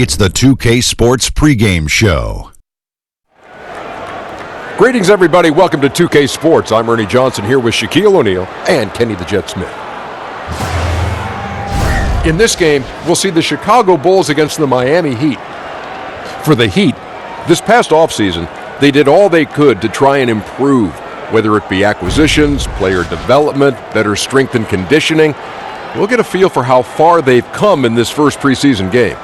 It's the 2K Sports Pregame Show. Greetings, everybody. Welcome to 2K Sports. I'm Ernie Johnson here with Shaquille O'Neal and Kenny the Jet Smith. In this game, we'll see the Chicago Bulls against the Miami Heat. For the Heat, this past offseason, they did all they could to try and improve, whether it be acquisitions, player development, better strength and conditioning. We'll get a feel for how far they've come in this first preseason game.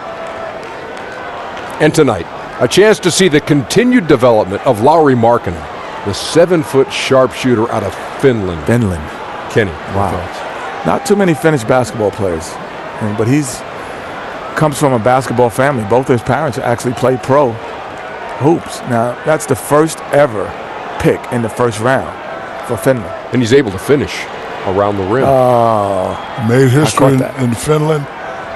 And tonight, a chance to see the continued development of Lauri Markkanen, the 7-foot sharpshooter out of Finland. Kenny, wow. Thoughts? Not too many Finnish basketball players, but he's comes from a basketball family. Both his parents actually played pro hoops. Now, that's the first ever pick in the first round for Finland. And he's able to finish around the rim. Made history in Finland.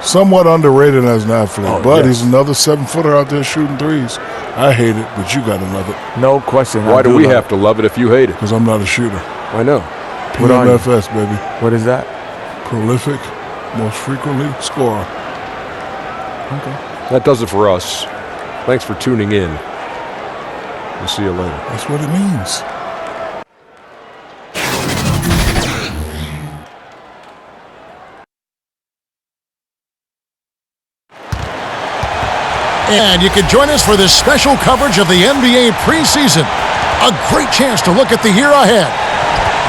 Somewhat underrated as an athlete, but he's another 7-footer out there shooting threes. I hate it, but you gotta love it. No question. Why do we have to love it if you hate it? Because I'm not a shooter. I know. PMFS, baby. What is that? Prolific, most frequently scorer. Okay. That does it for us. Thanks for tuning in. We'll see you later. That's what it means. And you can join us for this special coverage of the NBA preseason. A great chance to look at the year ahead.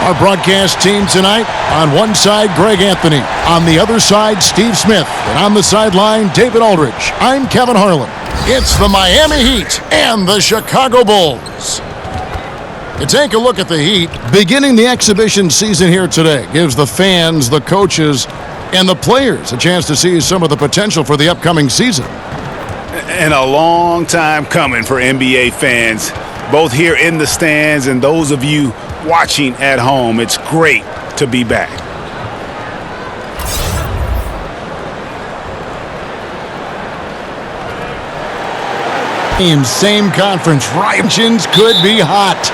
Our broadcast team tonight, on one side, Greg Anthony. On the other side, Steve Smith. And on the sideline, David Aldridge. I'm Kevin Harlan. It's the Miami Heat and the Chicago Bulls. To take a look at the Heat, beginning the exhibition season here today gives the fans, the coaches, and the players a chance to see some of the potential for the upcoming season. And a long time coming for NBA fans, both here in the stands and those of you watching at home. It's great to be back. In same conference, Ryans could be hot.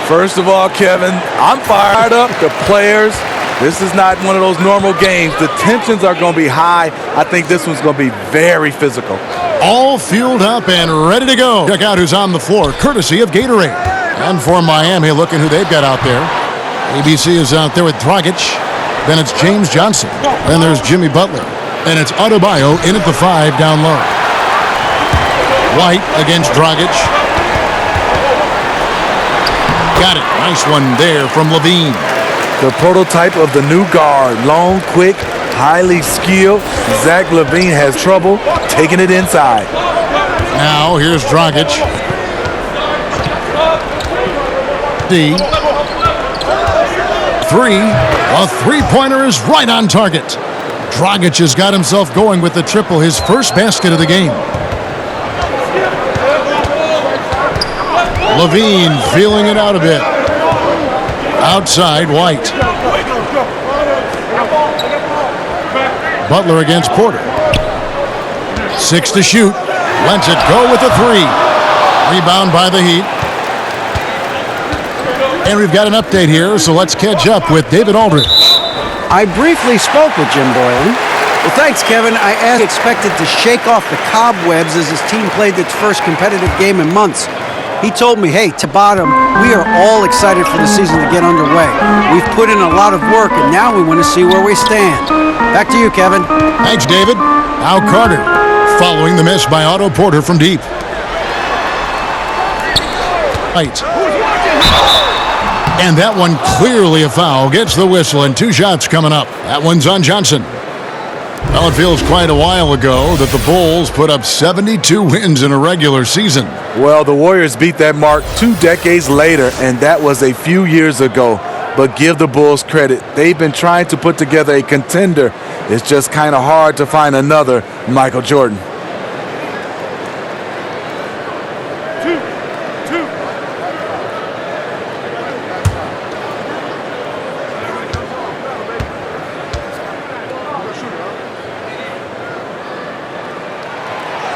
First of all, Kevin, I'm fired up. The players, this is not one of those normal games. The tensions are going to be high. I think this one's going to be very physical. All fueled up and ready to go. Check out who's on the floor, courtesy of Gatorade. And for Miami, looking who they've got out there. ABC is out there with Dragic. Then it's James Johnson. Then there's Jimmy Butler. And it's Adebayo in at the 5 down low. White against Dragic. Got it. Nice one there from Levine. The prototype of the new guard. Long, quick, highly skilled. Zach LaVine has trouble taking it inside. Now here's Dragic. D. 3. A three-pointer is right on target. Dragic has got himself going with the triple, his first basket of the game. Levine feeling it out a bit. Outside, White. Butler against Porter. 6 to shoot. Lets it go with a 3. Rebound by the Heat. And we've got an update here, so let's catch up with David Aldridge. I briefly spoke with Jim Boylan. Well, thanks, Kevin. I expected to shake off the cobwebs as his team played its first competitive game in months. He told me, hey, to bottom, we are all excited for the season to get underway. We've put in a lot of work, and now we want to see where we stand. Back to you, Kevin. Thanks, David. Now Carter, following the miss by Otto Porter from deep. Right. And that one clearly a foul. Gets the whistle, and 2 shots coming up. That one's on Johnson. Well, it feels quite a while ago that the Bulls put up 72 wins in a regular season. Well, the Warriors beat that mark 2 decades later, and that was a few years ago. But give the Bulls credit. They've been trying to put together a contender. It's just kind of hard to find another Michael Jordan.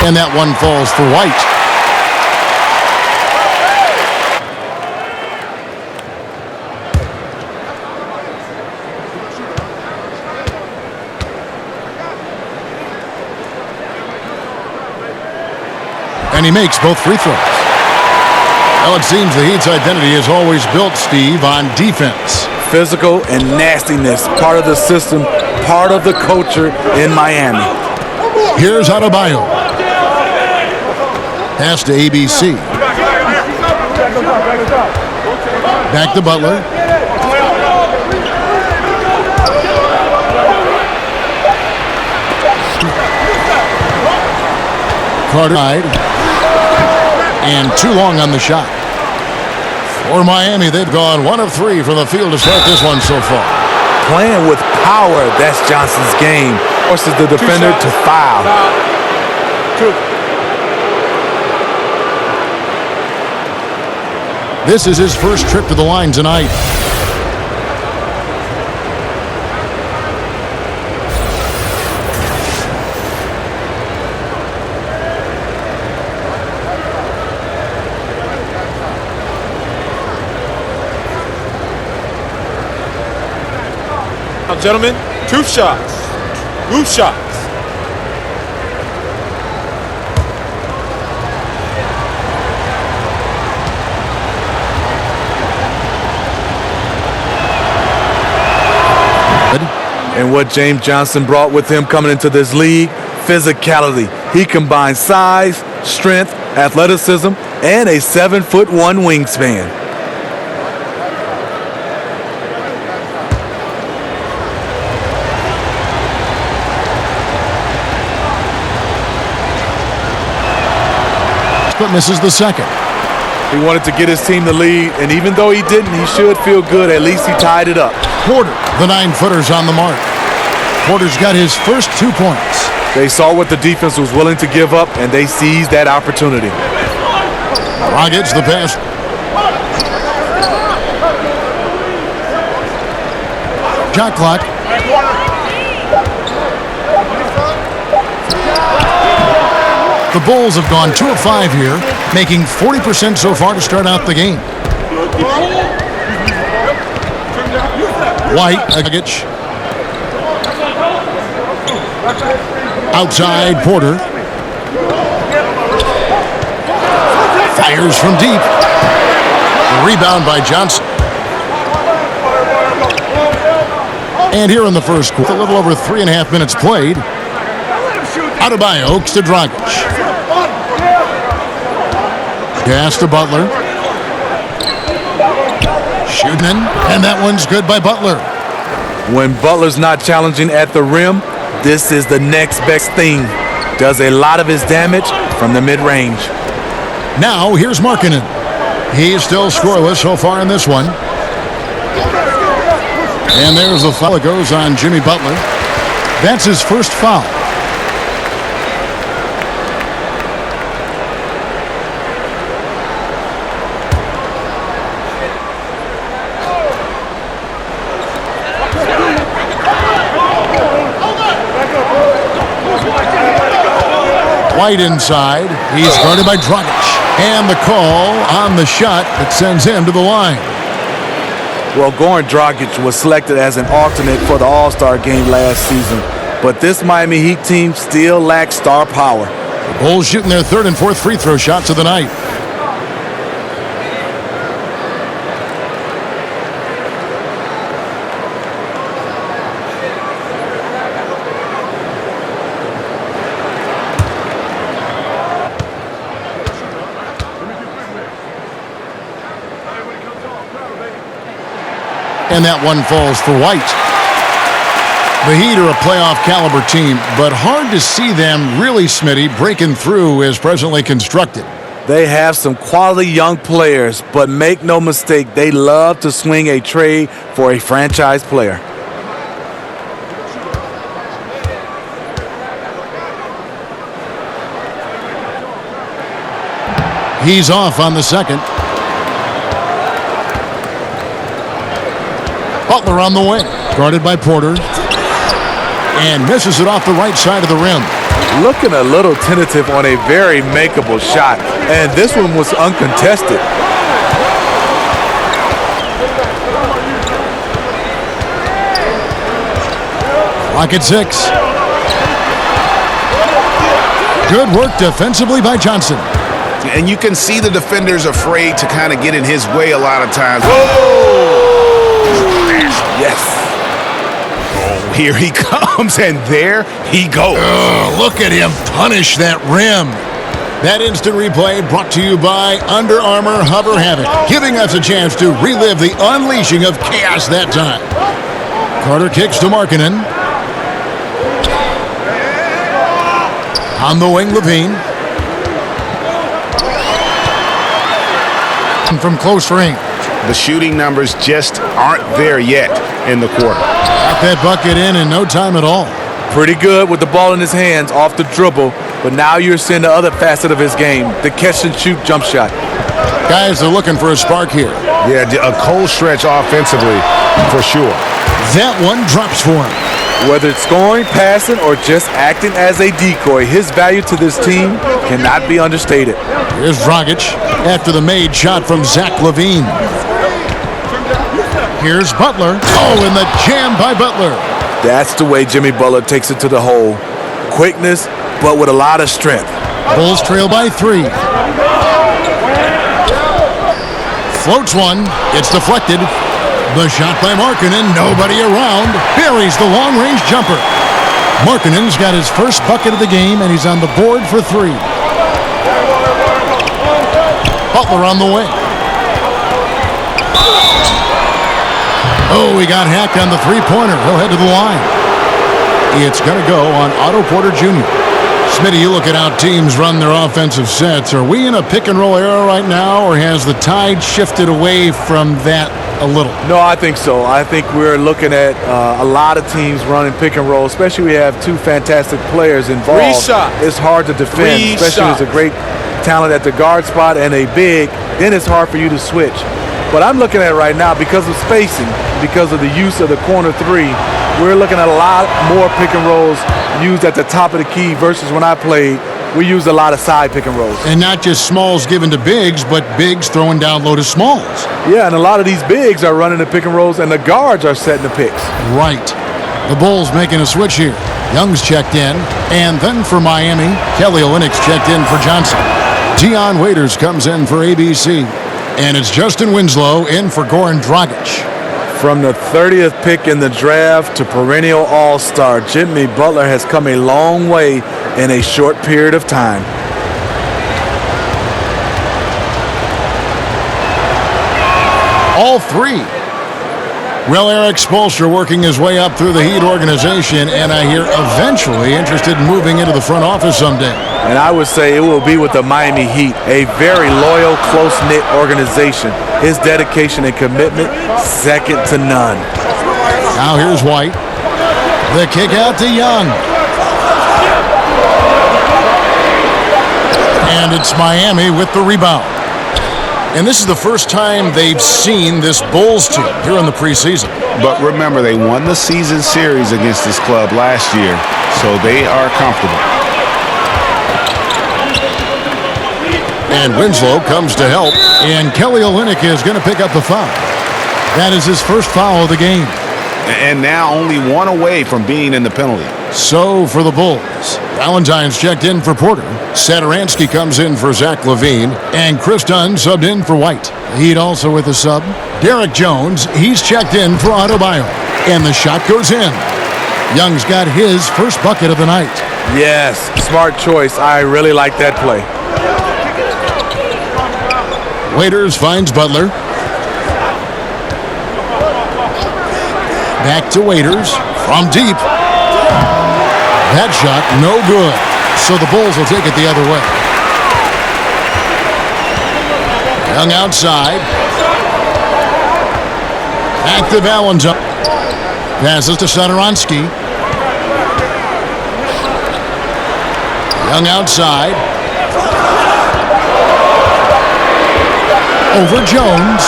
And that one falls for White. And he makes both free throws. Well, it seems the Heat's identity is always built, Steve, on defense. Physical and nastiness, part of the system, part of the culture in Miami. Here's Adebayo. Pass to ABC. Back to Butler. Carter. And too long on the shot. For Miami, they've gone 1 of 3 from the field to start this one so far. Playing with power, that's Johnson's game. Forces the defender to foul. This is his first trip to the line tonight. Now, gentlemen, 2 shots. Loose shots. And what James Johnson brought with him coming into this league, physicality. He combines size, strength, athleticism, and a 7'1" wingspan. But misses the second. He wanted to get his team the lead, and even though he didn't, he should feel good. At least he tied it up. Porter, the 9-footer's on the mark. Porter's got his first 2 points. They saw what the defense was willing to give up, and they seized that opportunity. Rockets the pass. Shot clock. The Bulls have gone 2 of 5 here, making 40% so far to start out the game. White, Agic. Outside, Porter. Fires from deep. Rebound by Johnson. And here in the first quarter, a little over 3.5 minutes played. Adebayo to Dragic. Pass to Butler. Shooting, and that one's good by Butler. When Butler's not challenging at the rim, this is the next best thing. Does a lot of his damage from the mid-range. Now, here's Markkanen. He's still scoreless so far in this one. And there's the foul that goes on Jimmy Butler. That's his first foul. White inside. He's guarded by Dragic. And the call on the shot that sends him to the line. Well, Goran Dragic was selected as an alternate for the All-Star game last season. But this Miami Heat team still lacks star power. The Bulls shooting their 3rd and 4th free throw shots of the night. And that one falls for White. The Heat are a playoff caliber team, but hard to see them really, Smitty, breaking through as presently constructed. They have some quality young players, but make no mistake, they love to swing a trade for a franchise player. He's off on the second. Butler on the wing, guarded by Porter, and misses it off the right side of the rim. Looking a little tentative on a very makeable shot, and this one was uncontested. Clock at 6. Good work defensively by Johnson. And you can see the defenders afraid to kind of get in his way a lot of times. Yes. Oh, here he comes, and there he goes. Look at him punish that rim. That instant replay brought to you by Under Armour Hover Habit, giving us a chance to relive the unleashing of chaos that time. Carter kicks to Markkanen. On the wing, Levine. From close range. The shooting numbers just aren't there yet in the quarter. Got that bucket in no time at all. Pretty good with the ball in his hands off the dribble, but now you're seeing the other facet of his game, the catch-and-shoot jump shot. Guys are looking for a spark here. Yeah, a cold stretch offensively for sure. That one drops for him. Whether it's scoring, passing, or just acting as a decoy, his value to this team cannot be understated. Here's Dragic after the made shot from Zach LaVine. Here's Butler. Oh, and the jam by Butler. That's the way Jimmy Butler takes it to the hole. Quickness, but with a lot of strength. Bulls trail by 3. Floats one. It's deflected. The shot by Markkanen. Nobody around. Buries the long-range jumper. Markkanen's got his first bucket of the game, and he's on the board for 3. Butler on the way. Oh, he got hacked on the three-pointer. He'll head to the line. It's going to go on Otto Porter Jr. Smitty, you look at how teams run their offensive sets. Are we in a pick-and-roll era right now, or has the tide shifted away from that a little? No, I think so. I think we're looking at a lot of teams running pick and roll, especially we have 2 fantastic players involved. 3 shots. It's hard to defend, 3 especially shots. as a great talent at the guard spot and a big. Then it's hard for you to switch. But I'm looking at it right now because of spacing, because of the use of the corner 3. We're looking at a lot more pick and rolls used at the top of the key versus when I played, we used a lot of side pick and rolls. And not just smalls given to bigs, but bigs throwing down low to smalls. Yeah, and a lot of these bigs are running the pick and rolls, and the guards are setting the picks. Right. The Bulls making a switch here. Young's checked in, and then for Miami, Kelly Olynyk's checked in for Johnson. Dion Waiters comes in for ABC, and it's Justin Winslow in for Goran Dragic. From the 30th pick in the draft to perennial all-star, Jimmy Butler has come a long way in a short period of time. All 3. Well, Eric Spoelstra working his way up through the Heat organization, and I hear eventually interested in moving into the front office someday. And I would say it will be with the Miami Heat, a very loyal, close-knit organization. His dedication and commitment, second to none. Now here's White. The kick out to Young. And it's Miami with the rebound. And this is the first time they've seen this Bulls team here in the preseason. But remember, they won the season series against this club last year, so they are comfortable. And Winslow comes to help, and Kelly Olynyk is going to pick up the foul. That is his first foul of the game. And now only 1 away from being in the penalty. So for the Bulls, Valentine's checked in for Porter. Satoransky comes in for Zach LaVine, and Chris Dunn subbed in for White. Heat also with a sub. Derek Jones, he's checked in for Adebayo, and the shot goes in. Young's got his first bucket of the night. Yes, smart choice. I really like that play. Waiters finds Butler. Back to Waiters from deep. That shot, no good. So the Bulls will take it the other way. Young outside. Back to Valentine. Passes to Satoransky. Young outside. Over Jones.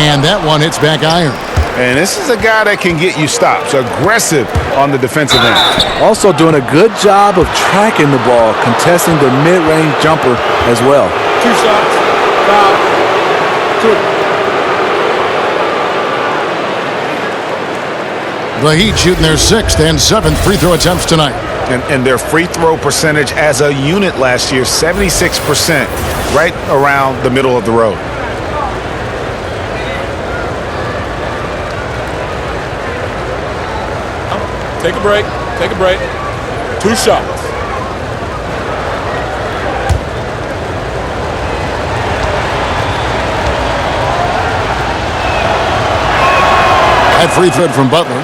And that one hits back iron. And this is a guy that can get you stops, aggressive on the defensive end. Also doing a good job of tracking the ball, contesting the mid-range jumper as well. 2 shots. Foul. 2. The Heat shooting their 6th and 7th free throw attempts tonight. And their free throw percentage as a unit last year, 76%, right around the middle of the road. Take a break. Take a break. 2 shots. That free throw from Butler.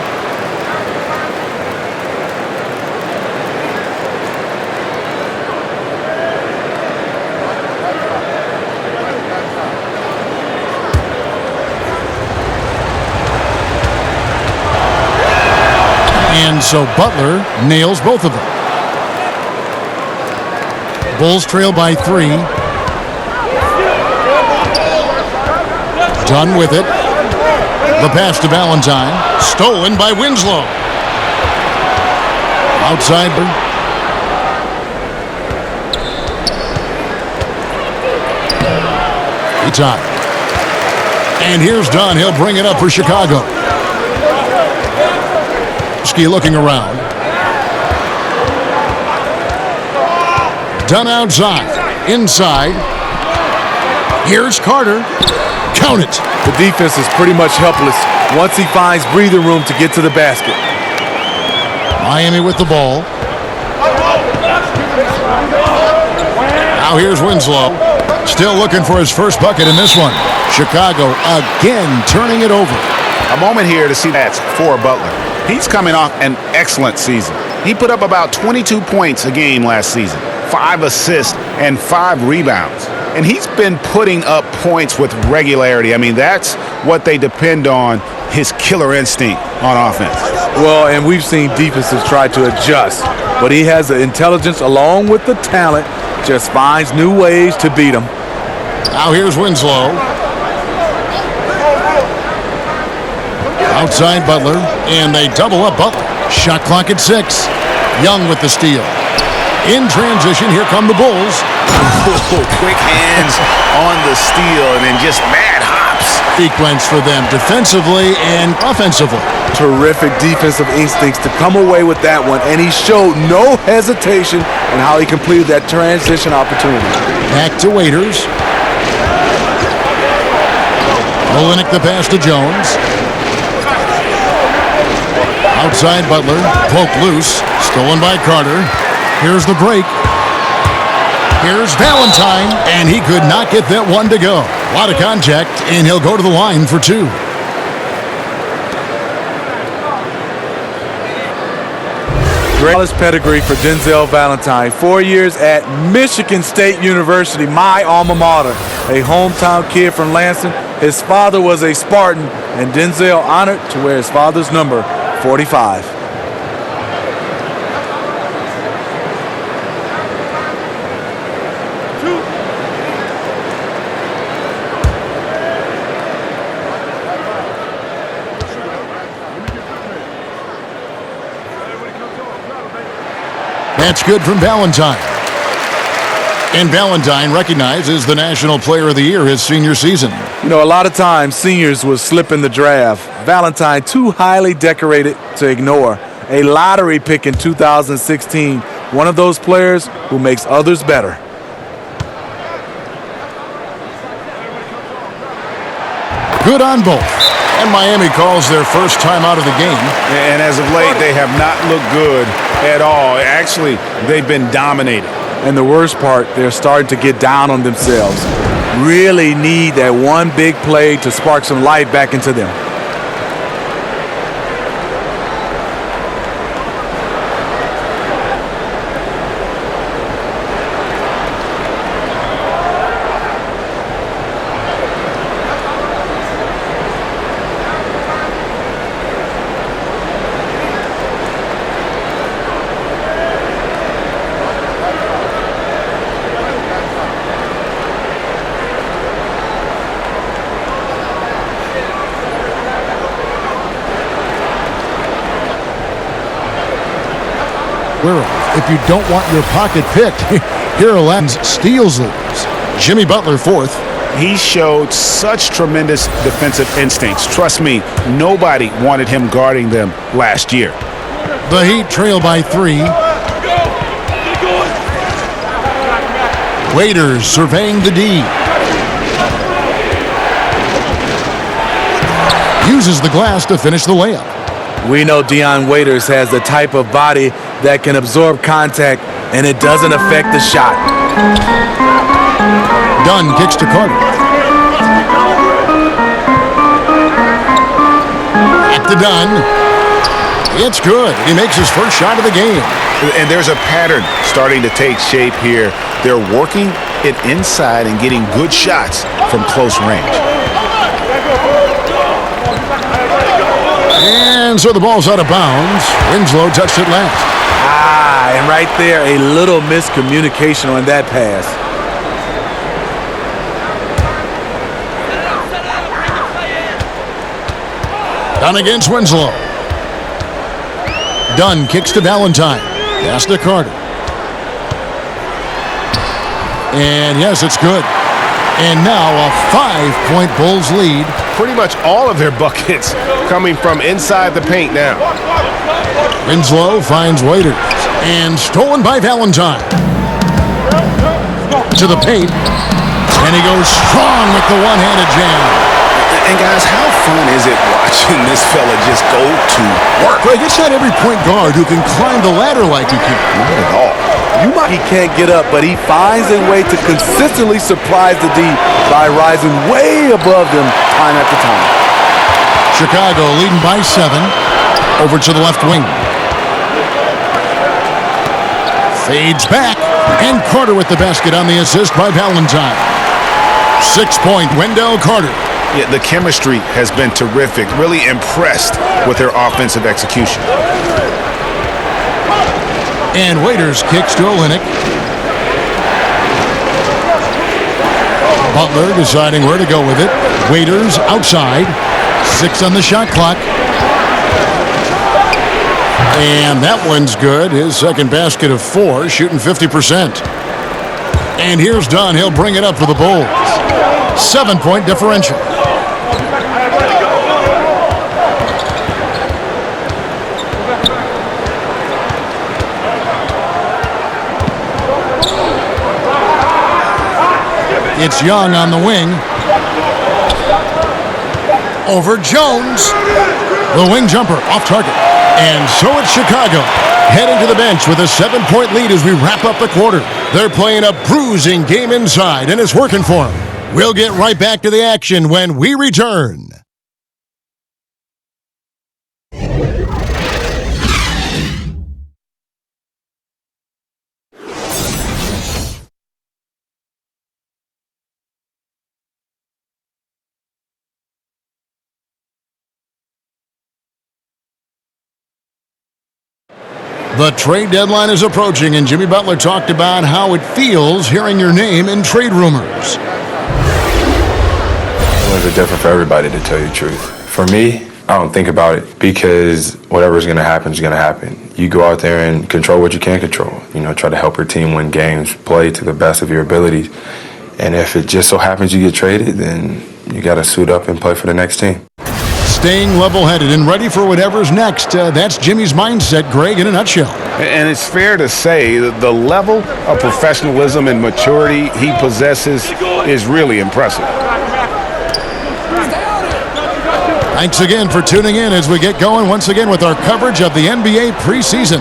And so Butler nails both of them. Bulls trail by 3. Done with it. The pass to Valentine. Stolen by Winslow. Outside. It's hot. And here's Dunn. He'll bring it up for Chicago. Ski looking around. Dunn outside. Inside. Here's Carter. Count it. The defense is pretty much helpless once he finds breathing room to get to the basket. Miami with the ball. Now here's Winslow. Still looking for his first bucket in this one. Chicago again turning it over. A moment here to see that for Butler. He's coming off an excellent season. He put up about 22 points a game last season, 5 assists, and 5 rebounds. And he's been putting up points with regularity. I mean, that's what they depend on, his killer instinct on offense. Well, and we've seen defenses try to adjust, but he has the intelligence along with the talent, just finds new ways to beat them. Now here's Winslow. Outside Butler, and they double up Butler. Shot clock at 6. Young with the steal. In transition, here come the Bulls. Quick hands on the steal and then just mad hops. Sequence for them defensively and offensively. Terrific defensive instincts to come away with that one, and he showed no hesitation in how he completed that transition opportunity. Back to Waiters. Olenek the pass to Jones. Outside Butler, poked loose, stolen by Carter. Here's the break. Here's Valentine, and he could not get that one to go. A lot of contact, and he'll go to the line for 2. Great pedigree for Denzel Valentine. 4 years at Michigan State University, my alma mater. A hometown kid from Lansing. His father was a Spartan, and Denzel honored to wear his father's number, 45. That's good from Valentine. And Valentine recognized as the National Player of the Year his senior season. You know, a lot of times seniors will slip in the draft. Valentine, too highly decorated to ignore. A lottery pick in 2016. One of those players who makes others better. Good on both. And Miami calls their first time out of the game. And as of late, they have not looked good at all. Actually, they've been dominated. And the worst part, they're starting to get down on themselves. Really need that one big play to spark some life back into them. If you don't want your pocket picked, here are Latin's steals leaders. Jimmy Butler, 4th. He showed such tremendous defensive instincts. Trust me, nobody wanted him guarding them last year. The Heat trail by 3. Waiters surveying the D. Uses the glass to finish the layup. We know Dion Waiters has the type of body that can absorb contact, and it doesn't affect the shot. Dunn kicks to Carter. Back to Dunn. It's good. He makes his first shot of the game. And there's a pattern starting to take shape here. They're working it inside and getting good shots from close range. And so the ball's out of bounds. Winslow touched it last. And right there, a little miscommunication on that pass. Dunn against Winslow. Dunn kicks to Valentine. Pass to Carter. And yes, it's good. And now a 5-point Bulls lead. Pretty much all of their buckets coming from inside the paint now. Winslow finds Waiters. And stolen by Valentine. To the paint. And he goes strong with the one-handed jam. And guys, how fun is it watching this fella just go to work? Greg, it's not every point guard who can climb the ladder like he can. Not at all. He can't get up, but he finds a way to consistently surprise the D by rising way above them time after time. Chicago leading by 7. Over to the left wing. Fades back. And Carter with the basket on the assist by Valentine. 6-point Wendell Carter. Yeah, the chemistry has been terrific. Really impressed with their offensive execution. And Waiters kicks to Olynyk. Butler deciding where to go with it. Waiters outside. 6 on the shot clock. And that one's good. His second basket of 4, shooting 50%. And here's Dunn. He'll bring it up for the Bulls. 7-point differential. It's Young on the wing. Over Jones. The wing jumper off target. And so it's Chicago heading to the bench with a 7-point lead as we wrap up the quarter. They're playing a bruising game inside, and it's working for them. We'll get right back to the action when we return. The trade deadline is approaching, and Jimmy Butler talked about how it feels hearing your name in trade rumors. Feelings are different for everybody, to tell you the truth. For me, I don't think about it because whatever's going to happen is going to happen. You go out there and control what you can control. You know, try to help your team win games, play to the best of your abilities. And if it just so happens you get traded, then you got to suit up and play for the next team. Staying level-headed and ready for whatever's next. That's Jimmy's mindset, Greg, in a nutshell. And it's fair to say that the level of professionalism and maturity he possesses is really impressive. Thanks again for tuning in as we get going once again with our coverage of the NBA preseason.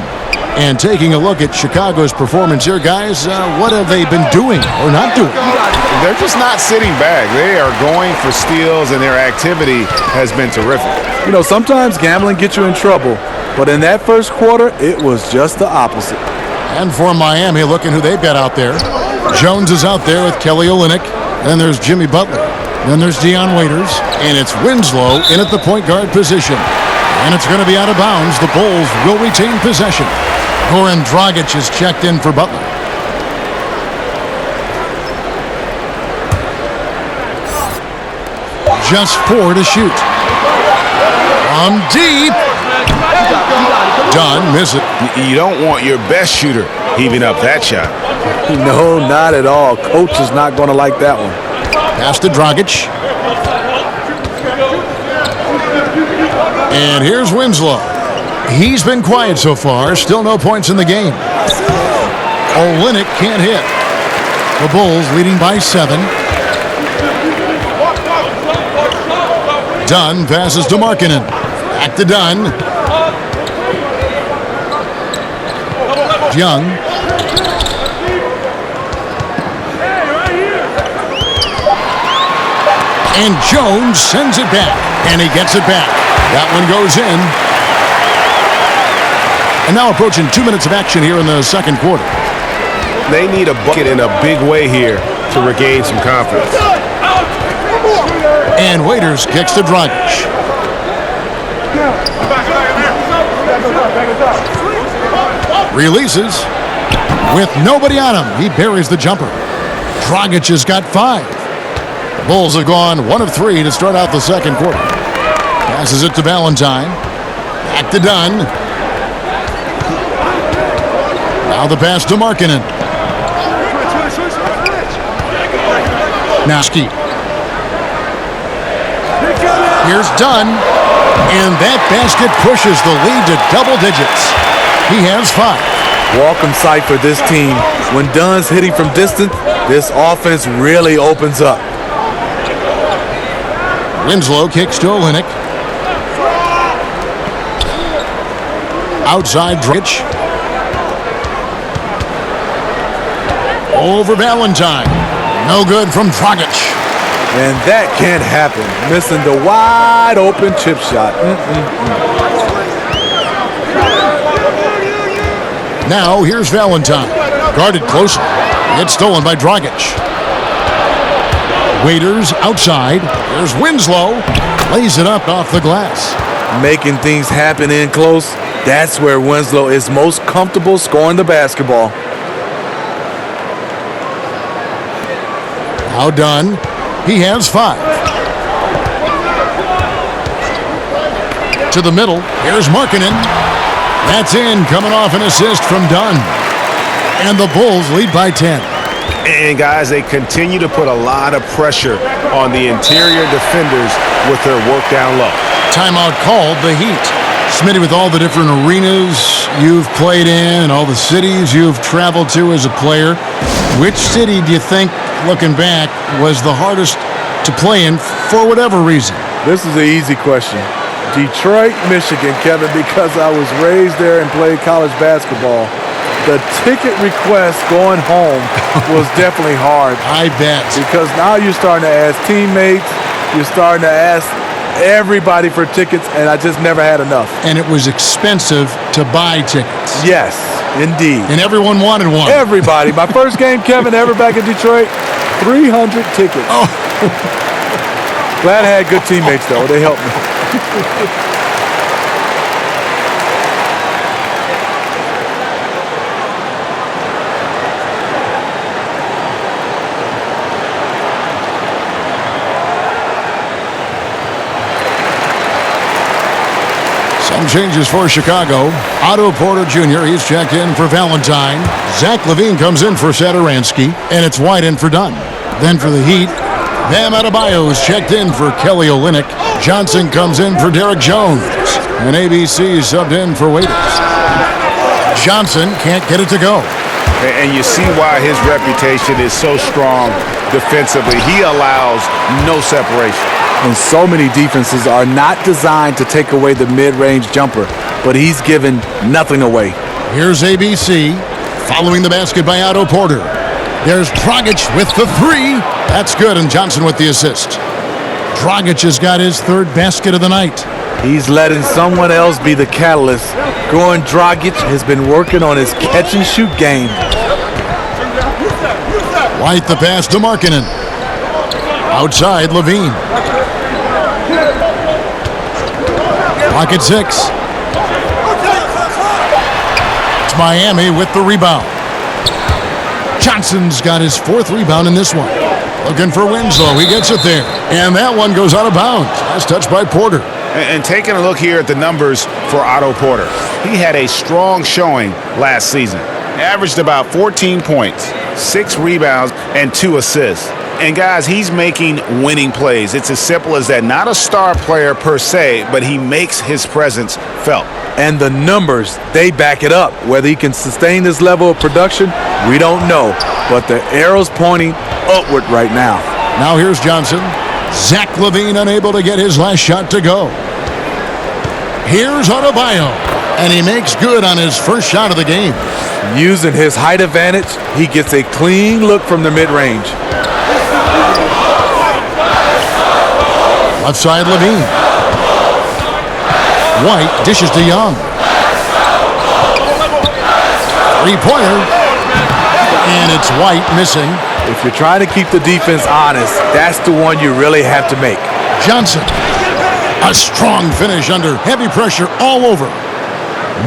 And taking a look at Chicago's performance here, guys, what have they been doing or not doing? They're just not sitting back. They are going for steals, and their activity has been terrific. You know, sometimes gambling gets you in trouble, but in that first quarter, it was just the opposite. And for Miami, looking who they've got out there. Jones is out there with Kelly Olynyk. Then there's Jimmy Butler. Then there's Dion Waiters. And it's Winslow in at the point guard position. And it's going to be out of bounds. The Bulls will retain possession. Goran Dragic is checked in for Butler. Just 4 to shoot. From deep. Dunn miss it. You don't want your best shooter heaving up that shot. No, not at all. Coach is not going to like that one. Pass to Dragic. And here's Winslow. He's been quiet so far. Still no points in the game. Olynyk can't hit. The Bulls leading by 7. Dunn passes to Markkanen. Back to Dunn. Young. And Jones sends it back. And he gets it back. That one goes in. And now approaching 2 minutes of action here in the second quarter. They need a bucket in a big way here to regain some confidence. And Waiters kicks to Dragic. Releases. With nobody on him, he buries the jumper. Dragic has got 5. The Bulls have gone 1 of 3 to start out the second quarter. Passes it to Valentine. Back to Dunn. Now the pass to Markkanen. Now Skeet. Here's Dunn. And that basket pushes the lead to double digits. He has 5. Welcome sight for this team. When Dunn's hitting from distance, this offense really opens up. Winslow kicks to Olynyk. Outside Dragic. Over Valentine. No good from Dragic. And that can't happen. Missing the wide open chip shot. Now here's Valentine. Guarded closely. It's stolen by Dragic. Waiters outside. There's Winslow. Lays it up off the glass. Making things happen in close. That's where Winslow is most comfortable scoring the basketball. Now done. He has 5. To the middle. Here's Markkanen. That's in, coming off an assist from Dunn. And the Bulls lead by 10. And guys, they continue to put a lot of pressure on the interior defenders with their work down low. Timeout called, the Heat. Smitty, with all the different arenas you've played in and all the cities you've traveled to as a player, which city do you think, looking back, was the hardest to play in for whatever reason? This is an easy question. Detroit, Michigan, Kevin, because I was raised there and played college basketball. The ticket request going home was definitely hard. I bet. Because now you're starting to ask teammates, you're starting to ask everybody for tickets, and I just never had enough. And it was expensive to buy tickets. Yes, indeed. And everyone wanted one. Everybody. My first game, Kevin, ever back in Detroit, 300 tickets. Oh. Glad I had good teammates, though. They helped me. Some changes for Chicago. Otto Porter Jr., he's checked in for Valentine. Zach LaVine comes in for Satoransky, and it's White in for Dunn. Then for the Heat, Bam Adebayo is checked in for Kelly Olynyk. Johnson comes in for Derek Jones. And ABC subbed in for Waiters. Johnson can't get it to go. And you see why his reputation is so strong defensively. He allows no separation. And so many defenses are not designed to take away the mid-range jumper, but he's given nothing away. Here's ABC, following the basket by Otto Porter. There's Dragic with the 3. That's good, and Johnson with the assist. Dragic has got his 3rd basket of the night. He's letting someone else be the catalyst. Goran Dragic has been working on his catch-and-shoot game. White the pass to Markkanen. Outside, LaVine. Clock at 6. It's Miami with the rebound. Johnson's got his 4th rebound in this one. Looking for Winslow. He gets it there. And that one goes out of bounds. Last touch by Porter. And taking a look here at the numbers for Otto Porter. He had a strong showing last season. Averaged about 14 points, 6 rebounds, and 2 assists. And guys, he's making winning plays. It's as simple as that. Not a star player per se, but he makes his presence felt. And the numbers, they back it up. Whether he can sustain this level of production, we don't know. But the arrow's pointing upward right now. Now here's Johnson. Zach LaVine unable to get his last shot to go. Here's Adebayo, and he makes good on his first shot of the game. Using his height advantage, he gets a clean look from the mid-range. Left side, LaVine. White dishes to Young. Three-pointer. And it's White missing. If you're trying to keep the defense honest, that's the one you really have to make. Johnson. A strong finish under heavy pressure all over.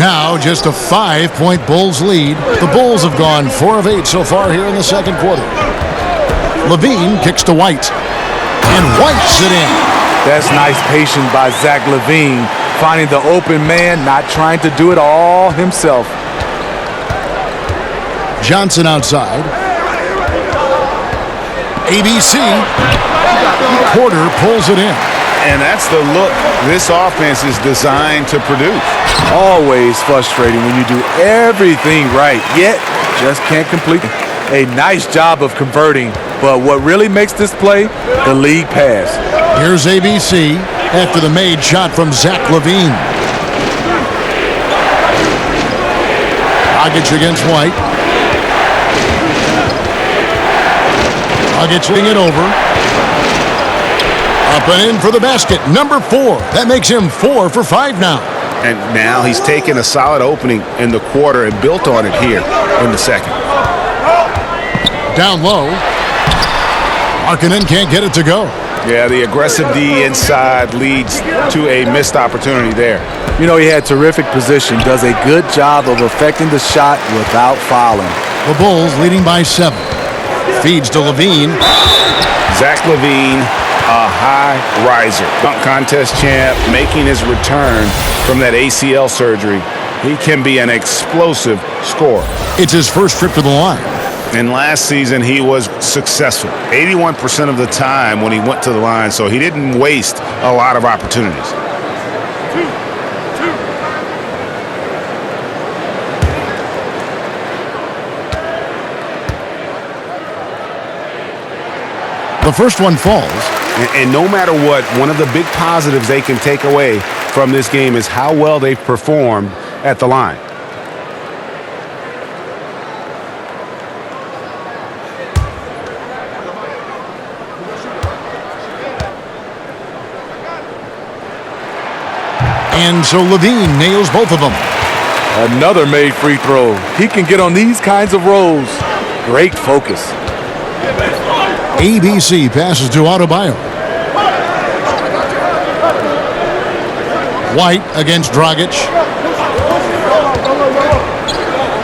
Now just a 5-point Bulls lead. The Bulls have gone 4 of 8 so far here in the second quarter. LaVine kicks to White. And White's it in. That's nice patience by Zach LaVine, finding the open man, not trying to do it all himself. Johnson outside. ABC. Porter pulls it in. And that's the look this offense is designed to produce. Always frustrating when you do everything right, yet just can't complete it. A nice job of converting, but what really makes this play, the league pass. Here's ABC after the made shot from Zach LaVine. Dragic against White. Dragic swing it over. Up and in for the basket. Number 4. That makes him 4 for 5 now. And now he's taken a solid opening in the quarter and built on it here in the second. Down low. Markkanen can't get it to go. Yeah, the aggressive D inside leads to a missed opportunity there. You know, he had terrific position, does a good job of affecting the shot without fouling. The Bulls leading by 7. Feeds to LaVine. Zach LaVine, a high riser. Dunk contest champ, making his return from that ACL surgery. He can be an explosive scorer. It's his first trip to the line. And last season, he was successful 81% of the time when he went to the line, so he didn't waste a lot of opportunities. The first one falls. And no matter what, one of the big positives they can take away from this game is how well they've performed at the line. And so LaVine nails both of them. Another made free throw. He can get on these kinds of rolls. Great focus. ABC passes to Adebayo. White against Dragic.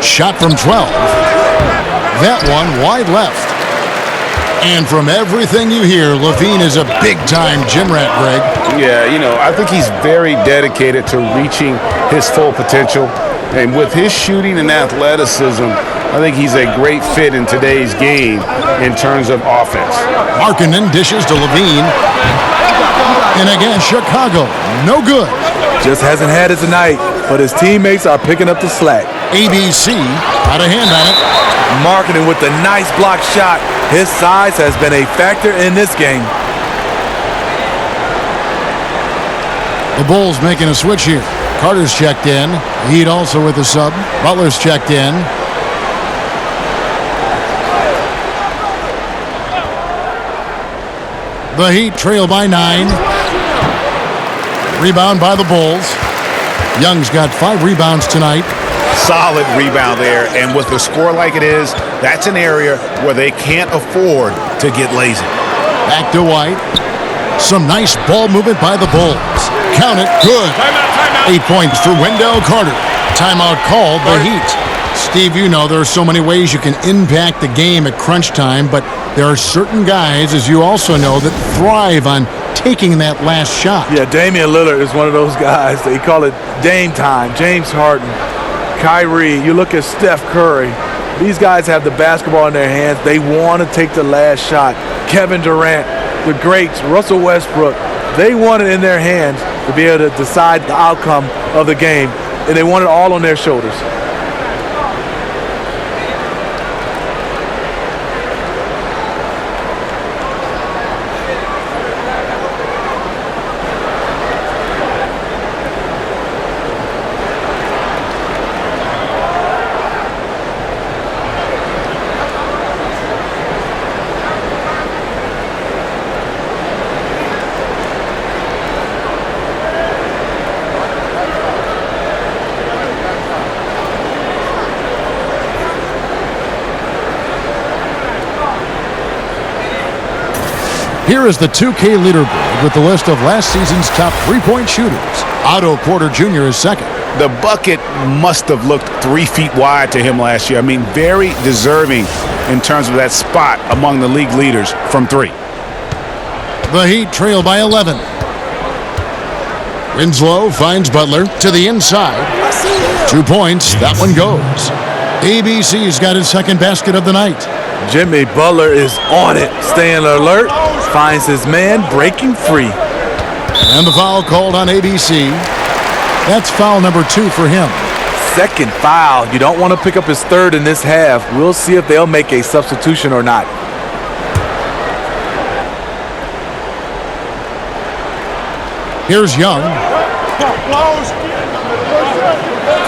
Shot from 12. That one wide left. And from everything you hear, LaVine is a big-time gym rat, Greg. Yeah, you know, I think he's very dedicated to reaching his full potential. And with his shooting and athleticism, I think he's a great fit in today's game in terms of offense. Markkanen dishes to LaVine. And again, Chicago, no good. Just hasn't had it tonight, but his teammates are picking up the slack. ABC got a hand on it. Markkanen with the nice block shot. His size has been a factor in this game. The Bulls making a switch here. Carter's checked in. Heat also with the sub. Butler's checked in. The Heat trail by 9. Rebound by the Bulls. Young's got 5 rebounds tonight. Solid rebound there, and with the score like it is, that's an area where they can't afford to get lazy. Back to White. Some nice ball movement by the Bulls. Count it, good. Timeout. 8 points for Wendell Carter. Timeout called the Heat. Steve, you know there are so many ways you can impact the game at crunch time, but there are certain guys, as you also know, that thrive on taking that last shot. Yeah, Damian Lillard is one of those guys. They call it Dame time. James Harden, Kyrie, you look at Steph Curry. These guys have the basketball in their hands. They want to take the last shot. Kevin Durant, the greats, Russell Westbrook, they want it in their hands to be able to decide the outcome of the game. and they want it all on their shoulders. Here is the 2K leaderboard with the list of last season's top three-point shooters. Otto Porter Jr. is second. The bucket must have looked 3 feet wide to him last year. I mean, very deserving in terms of that spot among the league leaders from 3. The Heat trail by 11. Winslow finds Butler to the inside. 2 points. That one goes. ABC's got his second basket of the night. Jimmy Butler is on it, staying alert, finds his man breaking free. And the foul called on ABC. That's foul number 2 for him. Second foul. You don't want to pick up his third in this half. We'll see if they'll make a substitution or not. Here's Young.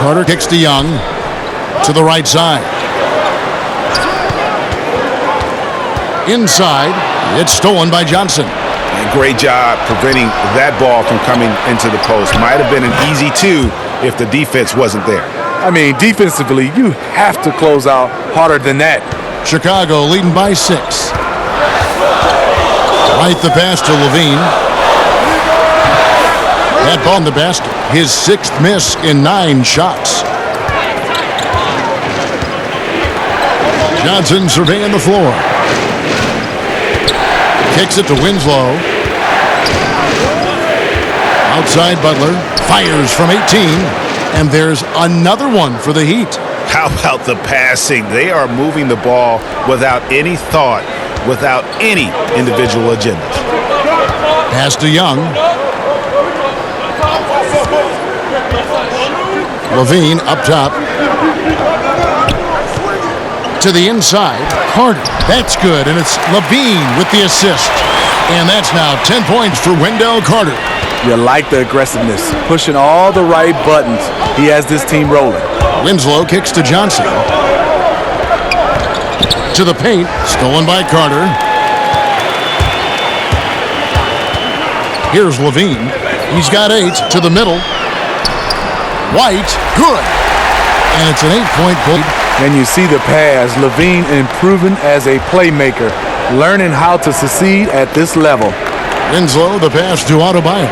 Carter kicks to Young to the right side. Inside, it's stolen by Johnson. And great job preventing that ball from coming into the post. Might have been an easy 2 if the defense wasn't there. I mean, defensively, you have to close out harder than that. Chicago leading by 6. Right the pass to Levine. That ball in the basket. His 6th miss in 9 shots. Johnson surveying the floor. Kicks it to Winslow. Outside Butler. Fires from 18. And there's another one for the Heat. How about the passing? They are moving the ball without any thought, without any individual agenda. Pass to Young. Levine up top. To the inside. Carter. That's good, and it's Levine with the assist. And that's now 10 points for Wendell Carter. You like the aggressiveness, pushing all the right buttons. He has this team rolling. Winslow kicks to Johnson. To the paint. Stolen by Carter. Here's Levine. He's got 8 to the middle. White. Good. And it's an 8-point lead. And you see the pass. Levine improving as a playmaker, learning how to succeed at this level. Winslow, the pass to Adebayo.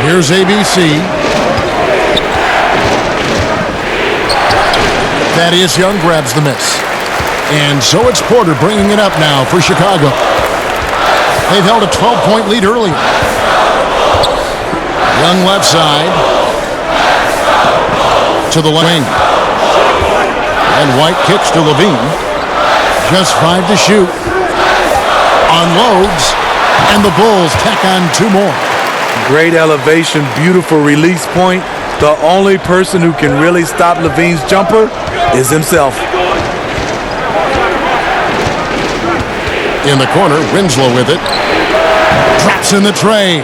Here's ABC. Thaddeus Young grabs the miss. And so it's Porter bringing it up now for Chicago. They've held a 12-point lead earlier. Young left side. To the wing. And White kicks to Levine. Just 5 to shoot. Unloads. And the Bulls tack on 2 more. Great elevation, beautiful release point. The only person who can really stop Levine's jumper is himself. In the corner, Winslow with it. Drops in the tray.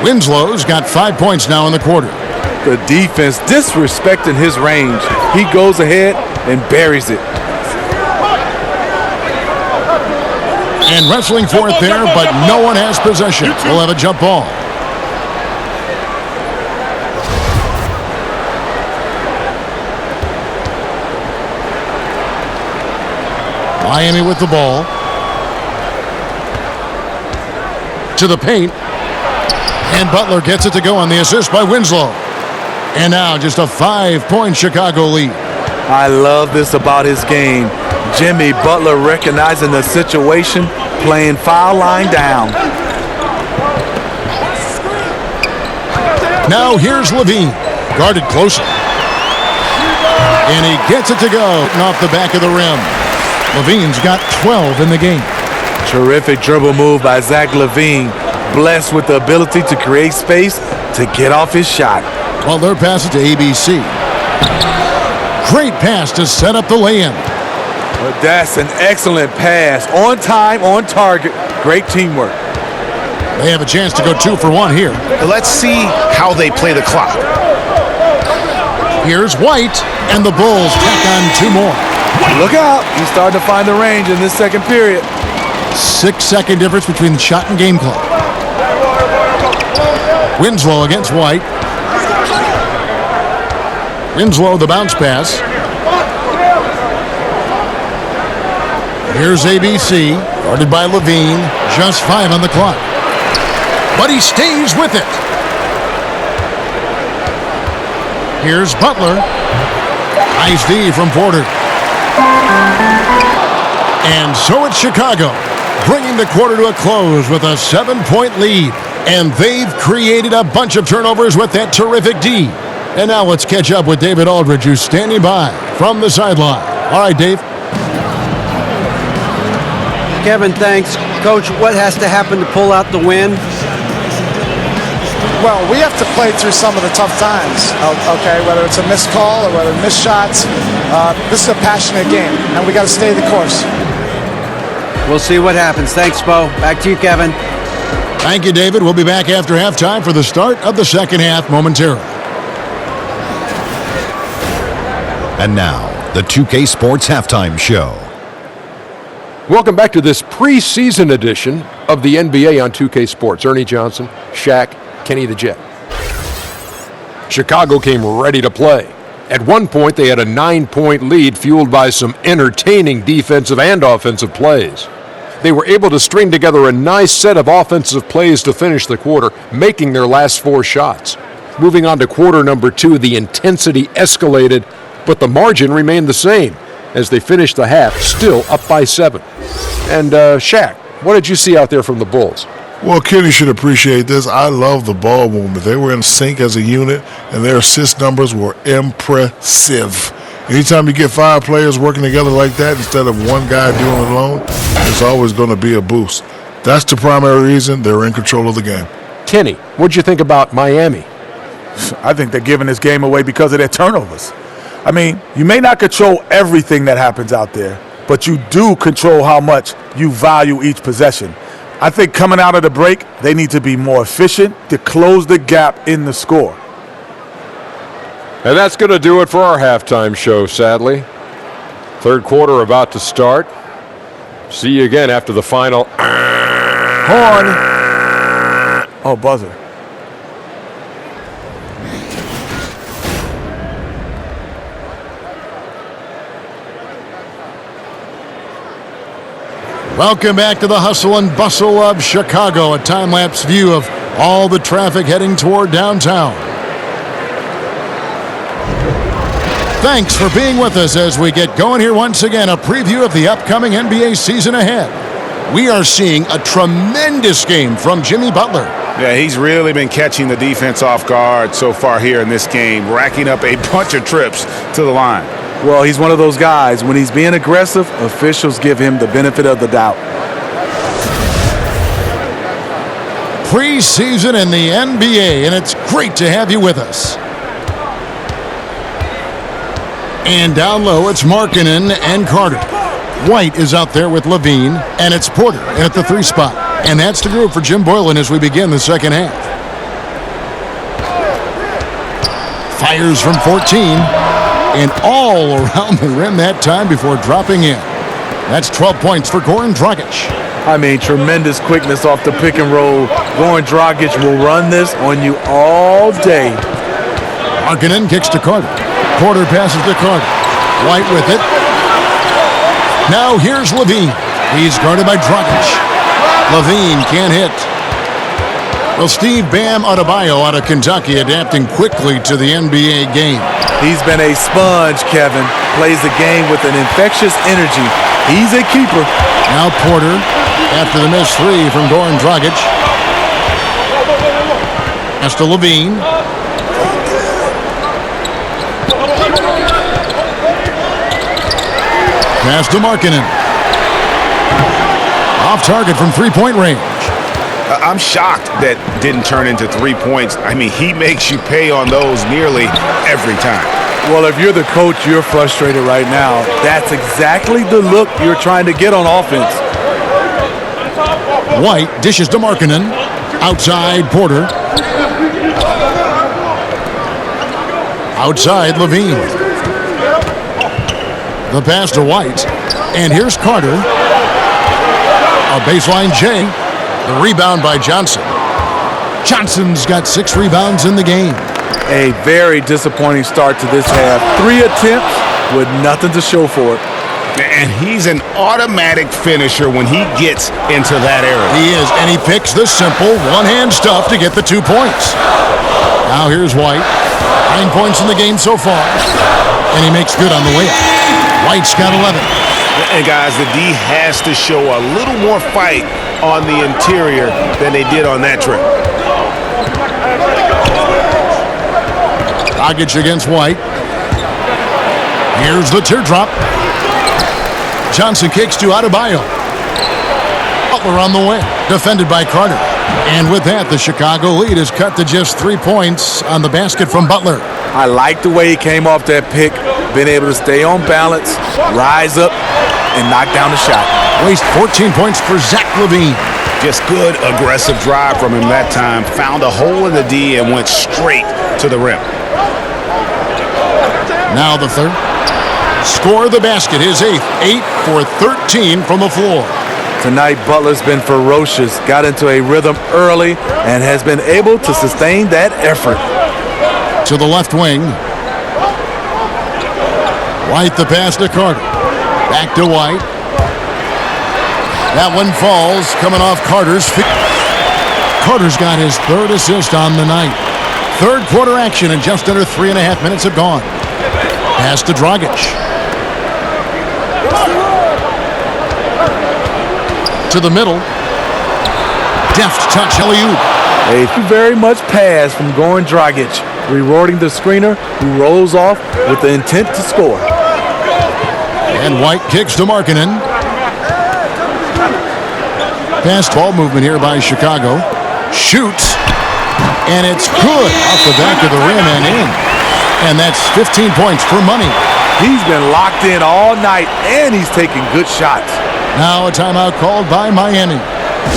Winslow's got 5 points now in the quarter. The defense disrespecting his range. He goes ahead and buries it. And wrestling for it there, but no one has possession. We'll have a jump ball. Miami with the ball. To the paint. And Butler gets it to go on the assist by Winslow. And now just a 5-point Chicago lead. I love this about his game. Jimmy Butler recognizing the situation, playing foul line down. Now here's Levine, guarded closely. And he gets it to go off the back of the rim. Levine's got 12 in the game. Terrific dribble move by Zach LaVine. Blessed with the ability to create space to get off his shot. Butler passes to ABC. Great pass to set up the lay-in. But that's an excellent pass. On time, on target. Great teamwork. They have a chance to go 2 for 1 here. Let's see how they play the clock. Here's White, and the Bulls tack on 2 more. Look out. He's starting to find the range in this second period. 6-second difference between the shot and game clock. Winslow against White. Winslow, the bounce pass. Here's ABC, guarded by Levine. Just 5 on the clock. But he stays with it. Here's Butler. Nice D from Porter. And so it's Chicago, bringing the quarter to a close with a 7-point lead. And they've created a bunch of turnovers with that terrific D. And now let's catch up with David Aldridge, who's standing by from the sideline. All right, Dave. Kevin, thanks. Coach, what has to happen to pull out the win? Well, we have to play through some of the tough times, okay, whether it's a missed call or whether missed shots. This is a passionate game, and we got to stay the course. We'll see what happens. Thanks, Bo. Back to you, Kevin. Thank you, David. We'll be back after halftime for the start of the second half momentarily. And now, the 2K Sports Halftime Show. Welcome back to this preseason edition of the NBA on 2K Sports. Ernie Johnson, Shaq, Kenny the Jet. Chicago came ready to play. At one point, they had a 9-point lead fueled by some entertaining defensive and offensive plays. They were able to string together a nice set of offensive plays to finish the quarter, making their last 4 shots. Moving on to quarter number 2, the intensity escalated, but the margin remained the same as they finished the half still up by 7. And Shaq, what did you see out there from the Bulls? Well, Kenny should appreciate this. I love the ball movement. They were in sync as a unit, and their assist numbers were impressive. Anytime you get 5 players working together like that instead of one guy doing it alone, it's always going to be a boost. That's the primary reason they're in control of the game. Kenny, what'd you think about Miami? I think they're giving this game away because of their turnovers. I mean, you may not control everything that happens out there, but you do control how much you value each possession. I think coming out of the break, they need to be more efficient to close the gap in the score. And that's going to do it for our halftime show, sadly. Third quarter about to start. See you again after the final. Horn. Oh, buzzer. Welcome back to the hustle and bustle of Chicago, a time-lapse view of all the traffic heading toward downtown. Thanks for being with us as we get going here once again, a preview of the upcoming NBA season ahead. We are seeing a tremendous game from Jimmy Butler. Yeah, he's really been catching the defense off guard so far here in this game, racking up a bunch of trips to the line. Well, he's one of those guys. When he's being aggressive, officials give him the benefit of the doubt. Preseason in the NBA, and it's great to have you with us. And down low, it's Markkanen and Carter. White is out there with Levine, and it's Porter at the 3 spot. And that's the group for Jim Boylan as we begin the second half. Fires from 14. And all around the rim that time before dropping in. That's 12 points for Goran Dragic. I mean, tremendous quickness off the pick and roll. Goran Dragic will run this on you all day. Markkanen kicks to Carter. Porter passes to Carter. White with it. Now here's Levine. He's guarded by Dragic. Levine can't hit. Well, Steve Bam Adebayo out of Kentucky adapting quickly to the NBA game. He's been a sponge, Kevin. Plays the game with an infectious energy. He's a keeper. Now Porter, after the missed 3 from Goran Dragic. Pass to Levine. Pass to Markkanen. Off target from 3-point range. I'm shocked that didn't turn into 3 points. I mean, he makes you pay on those nearly every time. Well, if you're the coach, you're frustrated right now. That's exactly the look you're trying to get on offense. White dishes to Markkanen. Outside, Porter. Outside, Levine. The pass to White. And here's Carter. A baseline J. The rebound by Johnson. Johnson's got 6 rebounds in the game. A very disappointing start to this half. 3 attempts with nothing to show for it. And he's an automatic finisher when he gets into that area. He is, and he picks the simple one-hand stuff to get the 2 points. Now here's White. 9 points in the game so far. And he makes good on the way up. White's got 11. And guys, the D has to show a little more fight on the interior than they did on that trip. Dragic against White. Here's the teardrop. Johnson kicks to Adebayo. Butler on the wing, defended by Carter. And with that, the Chicago lead is cut to just 3 points on the basket from Butler. I like the way he came off that pick, been able to stay on balance, rise up, and knock down the shot. Waste 14 points for Zach LaVine. Just good, aggressive drive from him that time. Found a hole in the D and went straight to the rim. Now the third. Score the basket, his 8th. 8 for 13 from the floor. Tonight, Butler's been ferocious, got into a rhythm early, and has been able to sustain that effort. To the left wing. White the pass to Carter. Back to White. That one falls, coming off Carter's feet. Carter's got his 3rd assist on the night. 3rd quarter action, and just under 3.5 minutes have gone. Pass to Dragic. To the middle. Deft touch, alley-oop. A very much pass from Goran Dragic, rewarding the screener who rolls off with the intent to score. And White kicks to Markkanen. Fast ball movement here by Chicago. Shoots. And it's good off the back of the rim and in. And that's 15 points for money. He's been locked in all night, and he's taking good shots. Now a timeout called by Miami.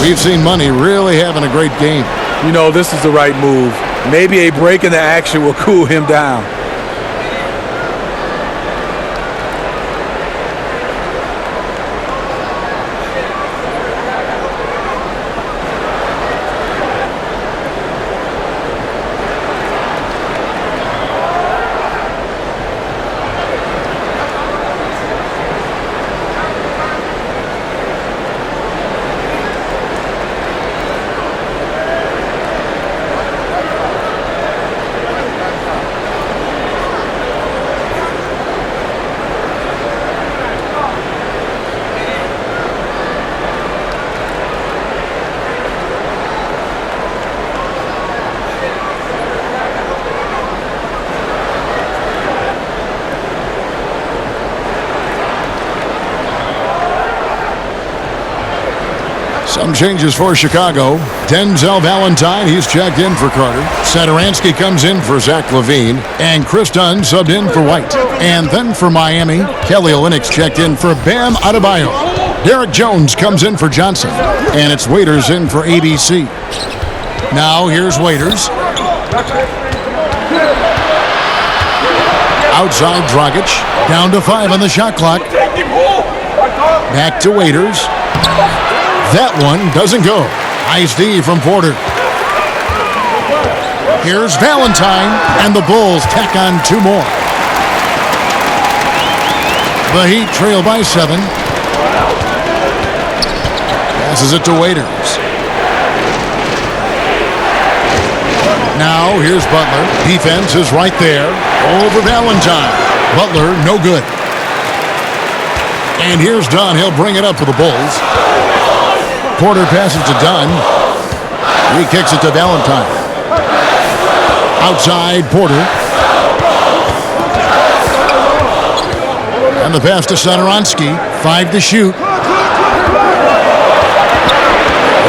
We've seen Money really having a great game. You know, this is the right move. Maybe a break in the action will cool him down. Some changes for Chicago. Denzel Valentine, he's checked in for Carter. Satoransky comes in for Zach LaVine. And Chris Dunn subbed in for White. And then for Miami, Kelly Olynyk checked in for Bam Adebayo. Derek Jones comes in for Johnson. And it's Waiters in for ABC. Now here's Waiters. Outside Dragic. Down to 5 on the shot clock. Back to Waiters. That one doesn't go. Nice D from Porter. Here's Valentine, and the Bulls tack on 2 more. The Heat trail by 7. Passes it to Waiters. Now here's Butler. Defense is right there. Over Valentine. Butler, no good. And here's Dunn. He'll bring it up for the Bulls. Porter passes to Dunn. He kicks it to Valentine. Outside, Porter. And the pass to Satoransky. 5 to shoot.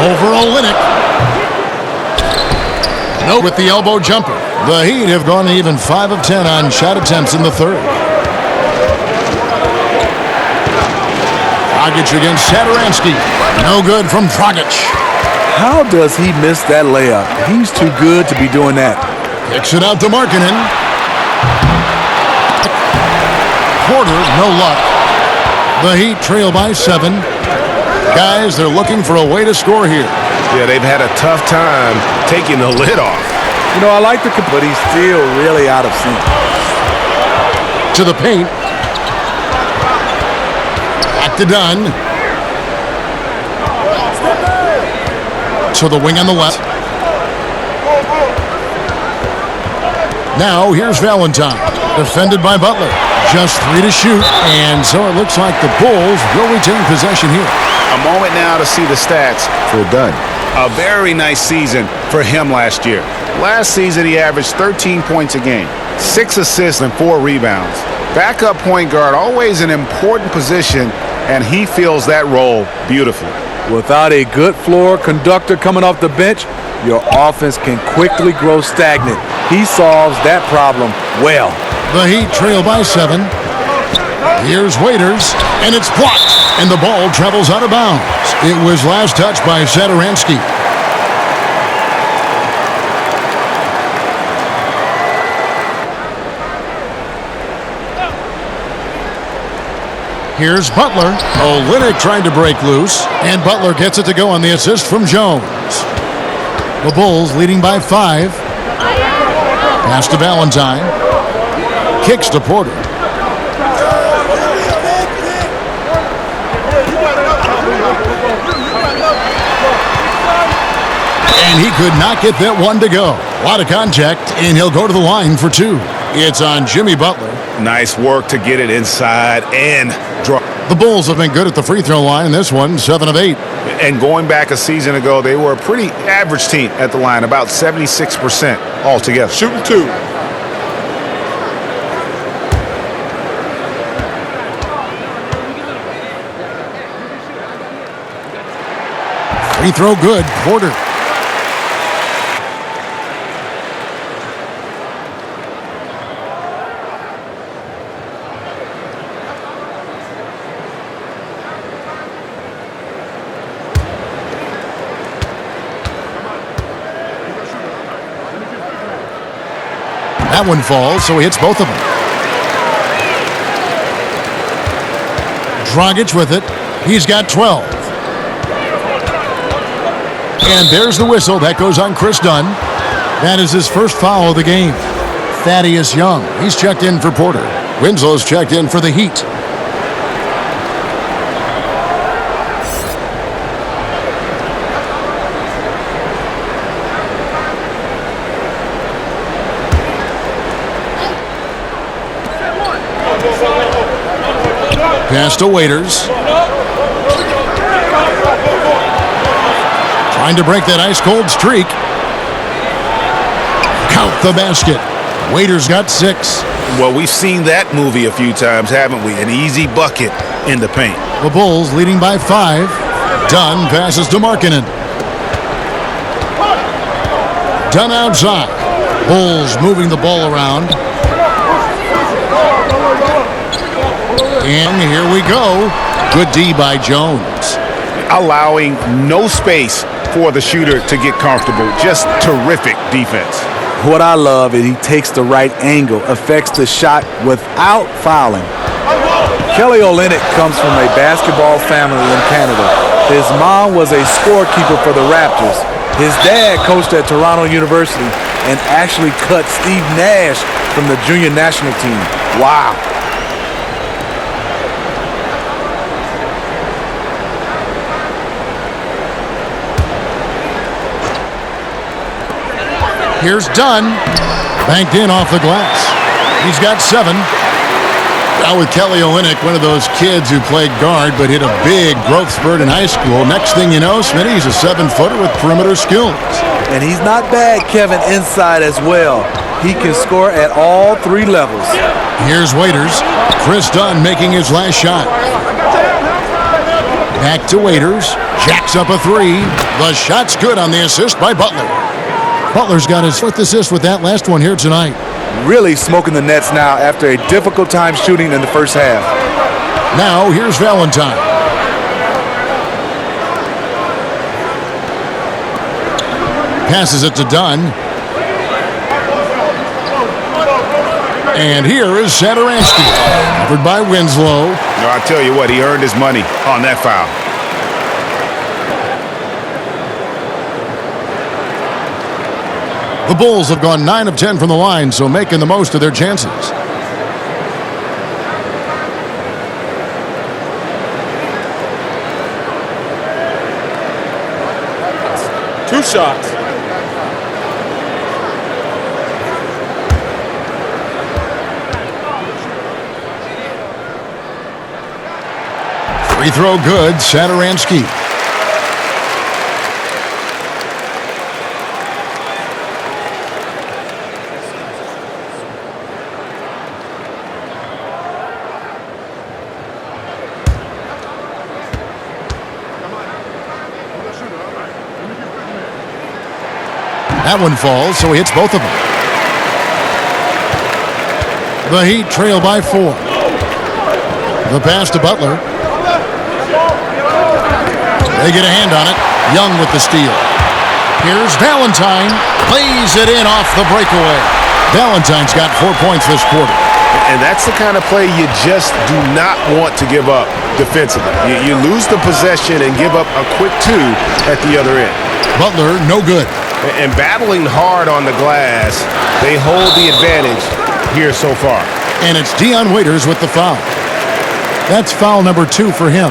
Over Olynyk. No with the elbow jumper. The Heat have gone even 5 of 10 on shot attempts in the third. Dragic against Satoransky. No good from Dragic. How does he miss that layup? He's too good to be doing that. Kicks it out to Markkanen. Porter, no luck. The Heat trail by 7. Guys, they're looking for a way to score here. Yeah, they've had a tough time taking the lid off. You know, I like the, but he's still really out of sync. To the paint. Back to Dunn. To the wing on the left. Now here's Valentine. Defended by Butler. Just 3 to shoot. And so it looks like the Bulls will retain possession here. A moment now to see the stats for Dunn. A very nice season for him last year. Last season, he averaged 13 points a game, 6 assists and 4 rebounds. Backup point guard, always an important position, and he fills that role beautifully. Without a good floor conductor coming off the bench, your offense can quickly grow stagnant. He solves that problem well. The Heat trail by 7. Here's Waiters, and it's blocked, and the ball travels out of bounds. It was last touched by Satoransky. Here's Butler. Olynyk trying to break loose, and Butler gets it to go on the assist from Jones. The Bulls leading by 5. Pass to Valentine. Kicks to Porter. And he could not get that one to go. A lot of contact, and he'll go to the line for 2. It's on Jimmy Butler. Nice work to get it inside and draw. The Bulls have been good at the free throw line in this one, 7 of 8. And going back a season ago, they were a pretty average team at the line, about 76% altogether. Shooting 2. Free throw good, Porter. That one falls, so he hits both of them. Dragic with it. He's got 12. And there's the whistle. That goes on Chris Dunn. That is his first foul of the game. Thaddeus Young, he's checked in for Porter. Winslow's checked in for the Heat. Pass to Waiters. Trying to break that ice-cold streak. Count the basket. Waiters got 6. Well, we've seen that movie a few times, haven't we? An easy bucket in the paint. The Bulls leading by 5. Dunn passes to Markkanen. Dunn outside. Bulls moving the ball around. And here we go. Good D by Jones. Allowing no space for the shooter to get comfortable. Just terrific defense. What I love is he takes the right angle, affects the shot without fouling. Kelly Olynyk comes from a basketball family in Canada. His mom was a scorekeeper for the Raptors. His dad coached at Toronto University and actually cut Steve Nash from the junior national team. Wow. Here's Dunn. Banked in off the glass. He's got 7. Now with Kelly Olynyk, one of those kids who played guard but hit a big growth spurt in high school. Next thing you know, Smitty, he's a 7-footer with perimeter skills. And he's not bad, Kevin, inside as well. He can score at all 3 levels. Here's Waiters. Chris Dunn making his last shot. Back to Waiters. Jacks up a three. The shot's good on the assist by Butler. Butler's got his 4th assist with that last one here tonight. Really smoking the Nets now after a difficult time shooting in the first half. Now here's Valentine. Passes it to Dunn. And here is Satoransky. Covered by Winslow. No, I tell you what, he earned his money on that foul. The Bulls have gone 9 of 10 from the line, so making the most of their chances. Two shots. Free throw good, Satoransky. That one falls, so he hits both of them. The Heat trail by 4. The pass to Butler. They get a hand on it. Young with the steal. Here's Valentine. Lays it in off the breakaway. Valentine's got 4 points this quarter. And that's the kind of play you just do not want to give up defensively. You lose the possession and give up a quick 2 at the other end. Butler, no good. And battling hard on the glass, they hold the advantage here so far. And it's Dion Waiters with the foul. That's foul number 2 for him.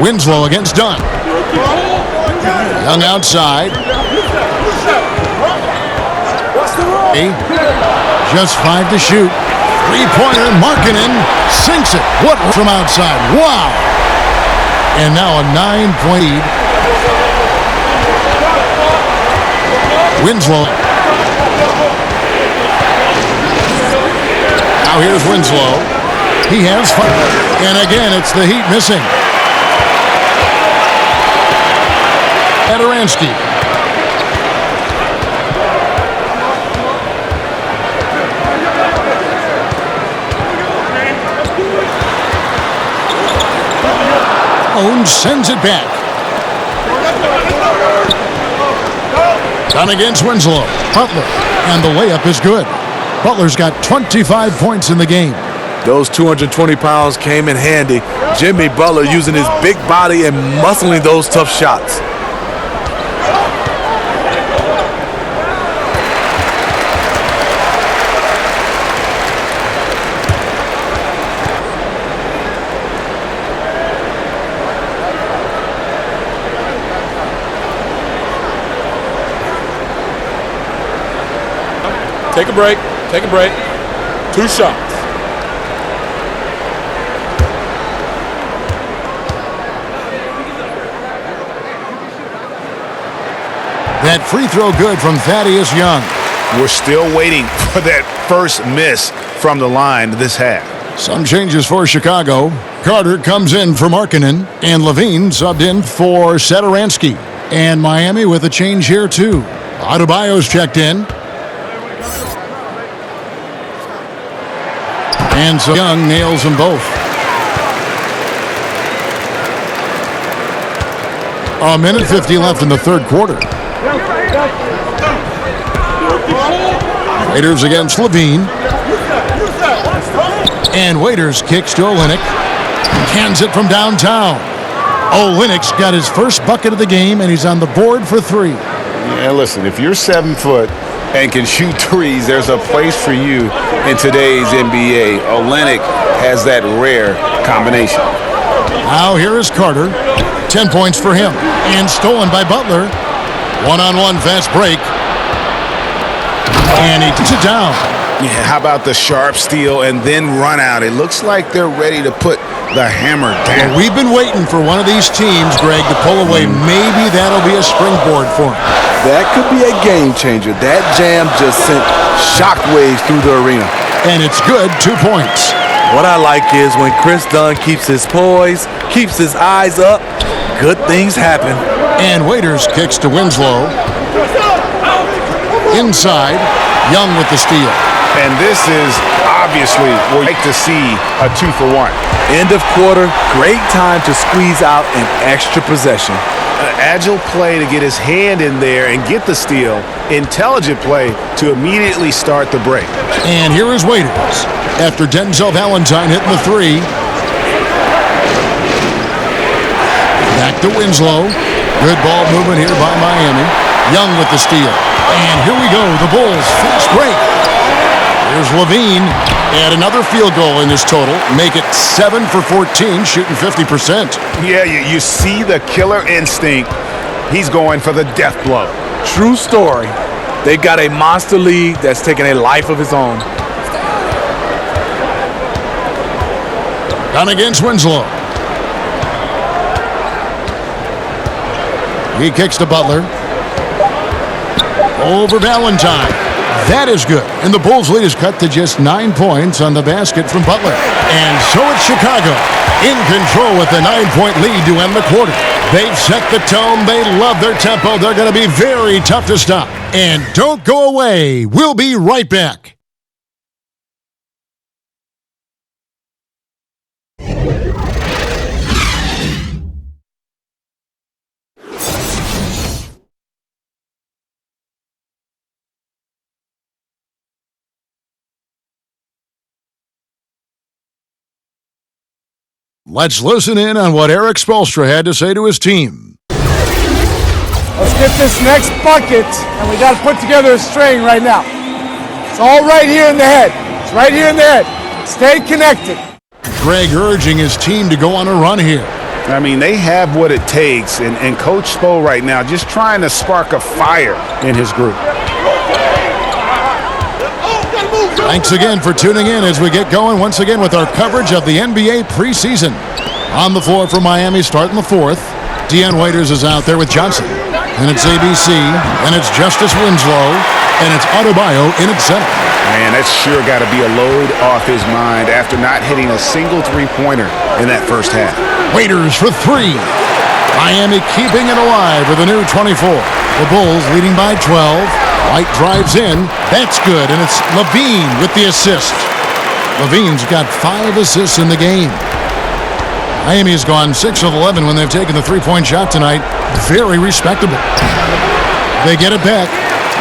Winslow against Dunn. Young outside. Just 5 to shoot. 3-pointer. Markkanen sinks it. What from outside? Wow. And now a 9-point lead. Winslow. Now here's Winslow. He has fun. And again, it's the Heat missing. Satoransky. Owens sends it back. Done against Winslow. Butler. And the layup is good. Butler's got 25 points in the game. Those 220 pounds came in handy. Jimmy Butler using his big body and muscling those tough shots. Take a break. Take a break. 2 shots. That free throw good from Thaddeus Young. We're still waiting for that first miss from the line this half. Some changes for Chicago. Carter comes in for Markkanen, and Levine subbed in for Satoransky. And Miami with a change here too. Adebayo's checked in. And so Young nails them both. A minute 50 left in the third quarter. Waiters against Levine. And Waiters kicks to Olynyk. Cans it from downtown. Olynyk's got his first bucket of the game, and he's on the board for 3. Yeah, listen, if you're 7 foot and can shoot threes, there's a place for you in today's NBA. Olynyk has that rare combination. Now here is Carter. 10 points for him. And stolen by Butler. One-on-one fast break. And he takes it down. Yeah, how about the sharp steal and then run out? It looks like they're ready to put the hammer down. Well, we've been waiting for one of these teams, Greg, to pull away. Maybe that'll be a springboard for them. That could be a game changer. That jam just sent shockwaves through the arena. And it's good, 2 points. What I like is when Chris Dunn keeps his poise, keeps his eyes up, good things happen. And Waiters kicks to Winslow. Inside, Young with the steal. And this is obviously we'd like to see a 2-for-1. End of quarter, great time to squeeze out an extra possession. An agile play to get his hand in there and get the steal. Intelligent play to immediately start the break. And here is Waiters after Denzel Valentine hitting the three. Back to Winslow. Good ball movement here by Miami. Young with the steal. And here we go, the Bulls fast break. Here's Levine. Add another field goal in his total. Make it 7 for 14, shooting 50%. Yeah, you see the killer instinct. He's going for the death blow. True story. They got a monster lead that's taking a life of its own. Down against Winslow. He kicks to Butler. Over Valentine. That is good. And the Bulls' lead is cut to just 9 points on the basket from Butler. And so it's Chicago in control with a 9-point lead to end the quarter. They've set the tone. They love their tempo. They're going to be very tough to stop. And don't go away. We'll be right back. Let's listen in on what Eric Spoelstra had to say to his team. Let's get this next bucket, and we got to put together a string right now. It's all right here in the head. It's right here in the head. Stay connected. Greg urging his team to go on a run here. I mean, they have what it takes, and Coach Spo right now just trying to spark a fire in his group. Thanks again for tuning in as we get going once again with our coverage of the NBA preseason. On the floor for Miami, starting the fourth. Dion Waiters is out there with Johnson. And it's ABC, and it's Justice Winslow, and it's Adebayo in its center. Man, that's sure got to be a load off his mind after not hitting a single three-pointer in that first half. Waiters for three. Miami keeping it alive with a new 24. The Bulls leading by 12. White drives in. That's good, and it's Levine with the assist. Levine's got 5 assists in the game. Miami's gone 6 of 11 when they've taken the three-point shot tonight. Very respectable. They get it back.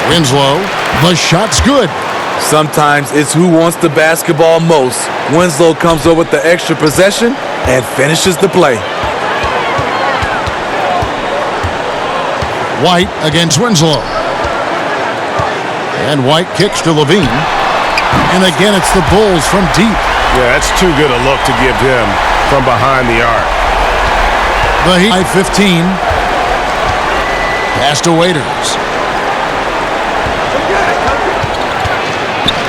Winslow, the shot's good. Sometimes it's who wants the basketball most. Winslow comes over with the extra possession and finishes the play. White against Winslow. And White kicks to Levine. And again, it's the Bulls from deep. Yeah, that's too good a look to give him from behind the arc. The Heat 15. Pass to Waiters.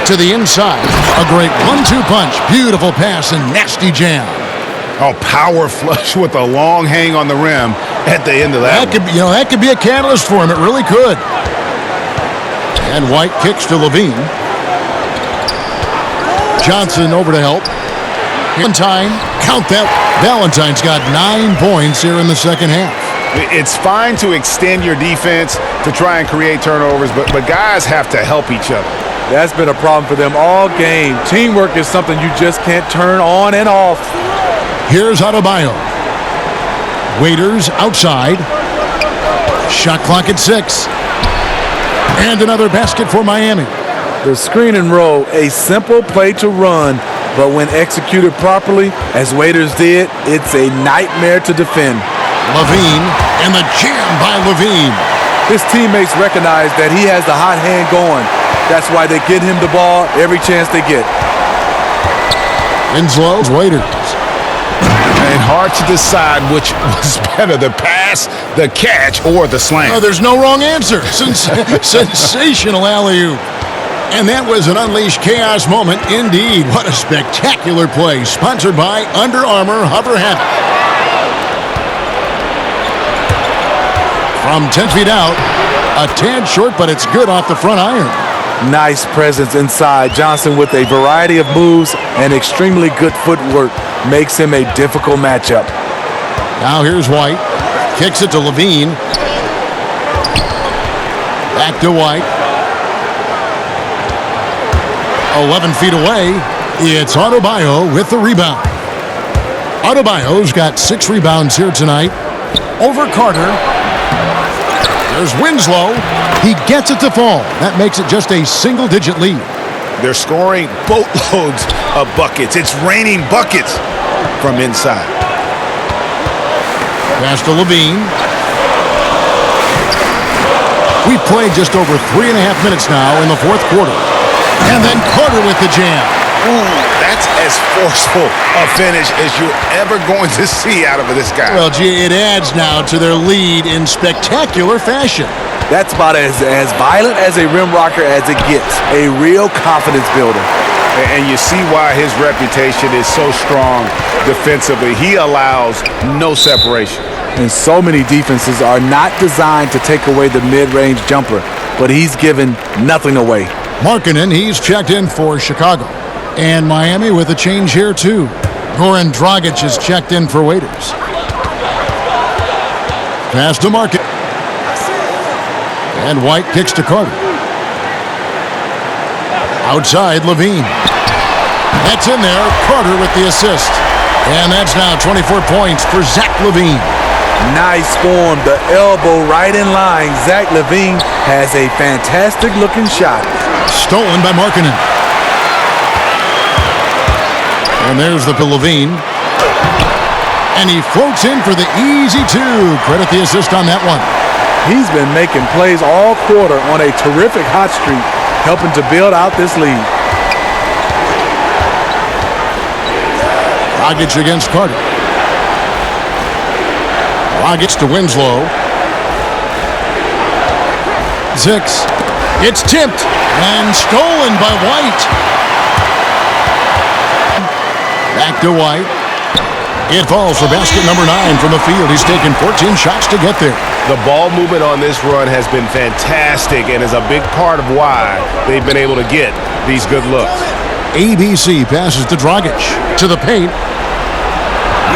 To the inside. A great 1-2 punch. Beautiful pass and nasty jam. Oh, power flush with a long hang on the rim at the end of that. That could be a catalyst for him. It really could. And White kicks to Levine. Johnson over to help. Valentine, count that. Valentine's got 9 points here in the second half. It's fine to extend your defense to try and create turnovers, but guys have to help each other. That's been a problem for them all game. Teamwork is something you just can't turn on and off. Here's Adebayo. Waiters outside. Shot clock at 6. And another basket for Miami. The screen and roll, a simple play to run, but when executed properly, as Waiters did, it's a nightmare to defend. Levine, and the jam by Levine. His teammates recognize that he has the hot hand going. That's why they get him the ball every chance they get. Winslow's Waiters. And hard to decide which was better, the pass, the catch, or the slam. Oh, there's no wrong answer. Sensational alley-oop. And that was an Unleashed Chaos moment indeed. What a spectacular play. Sponsored by Under Armour Hover Hat. From 10 feet out, a tad short, but it's good off the front iron. Nice presence inside. Johnson with a variety of moves and extremely good footwork makes him a difficult matchup. Now here's White. Kicks it to Levine. Back to White. 11 feet away, it's Adebayo with the rebound. Adebayo's got 6 rebounds here tonight. Over Carter. There's Winslow. He gets it to fall. That makes it just a single-digit lead. They're scoring boatloads of buckets. It's raining buckets from inside. Pass to Levine. We've played just over 3.5 minutes now in the fourth quarter. And then Carter with the jam. Ooh, that's as forceful a finish as you're ever going to see out of this guy. Well, gee, it adds now to their lead in spectacular fashion. That's about as violent as a rim rocker as it gets. A real confidence builder. And you see why his reputation is so strong defensively. He allows no separation. And so many defenses are not designed to take away the mid-range jumper, but he's given nothing away. Markkanen, he's checked in for Chicago. And Miami with a change here, too. Goran Dragic is checked in for Waiters. Pass to Markkanen. And White kicks to Carter. Outside, Levine. That's in there. Carter with the assist. And that's now 24 points for Zach Levine. Nice form. The elbow right in line. Zach Levine has a fantastic-looking shot. Stolen by Markkanen. And there's the Levine. And he floats in for the easy 2. Credit the assist on that one. He's been making plays all quarter on a terrific hot streak, helping to build out this lead. Dragic against Carter. Dragic to Winslow. Zix. It's tipped and stolen by White. Back to White. It falls for basket number 9 from the field. He's taken 14 shots to get there. The ball movement on this run has been fantastic and is a big part of why they've been able to get these good looks. ABC passes to Dragic. To the paint.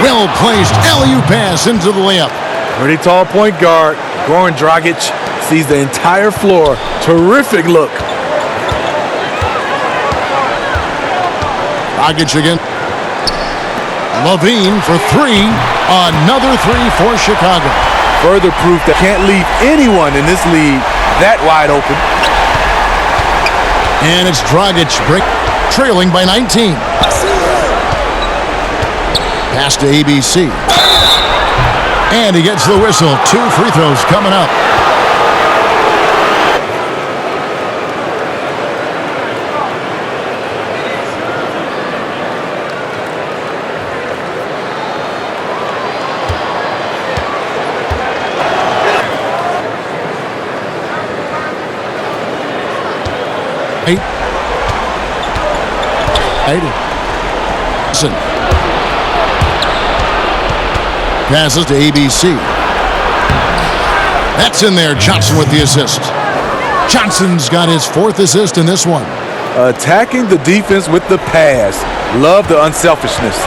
Well-placed alley-oop pass into the layup. Pretty tall point guard. Goran Dragic sees the entire floor. Terrific look. Dragic again. Levine for 3. Another 3 for Chicago. Further proof that can't leave anyone in this league that wide open. And it's Dragic trailing by 19. Pass to ABC. And he gets the whistle. 2 free throws coming up. Listen. Passes to ABC. That's in there. Johnson with the assist. Johnson's got his 4th assist in this one. Attacking the defense with the pass. Love the unselfishness.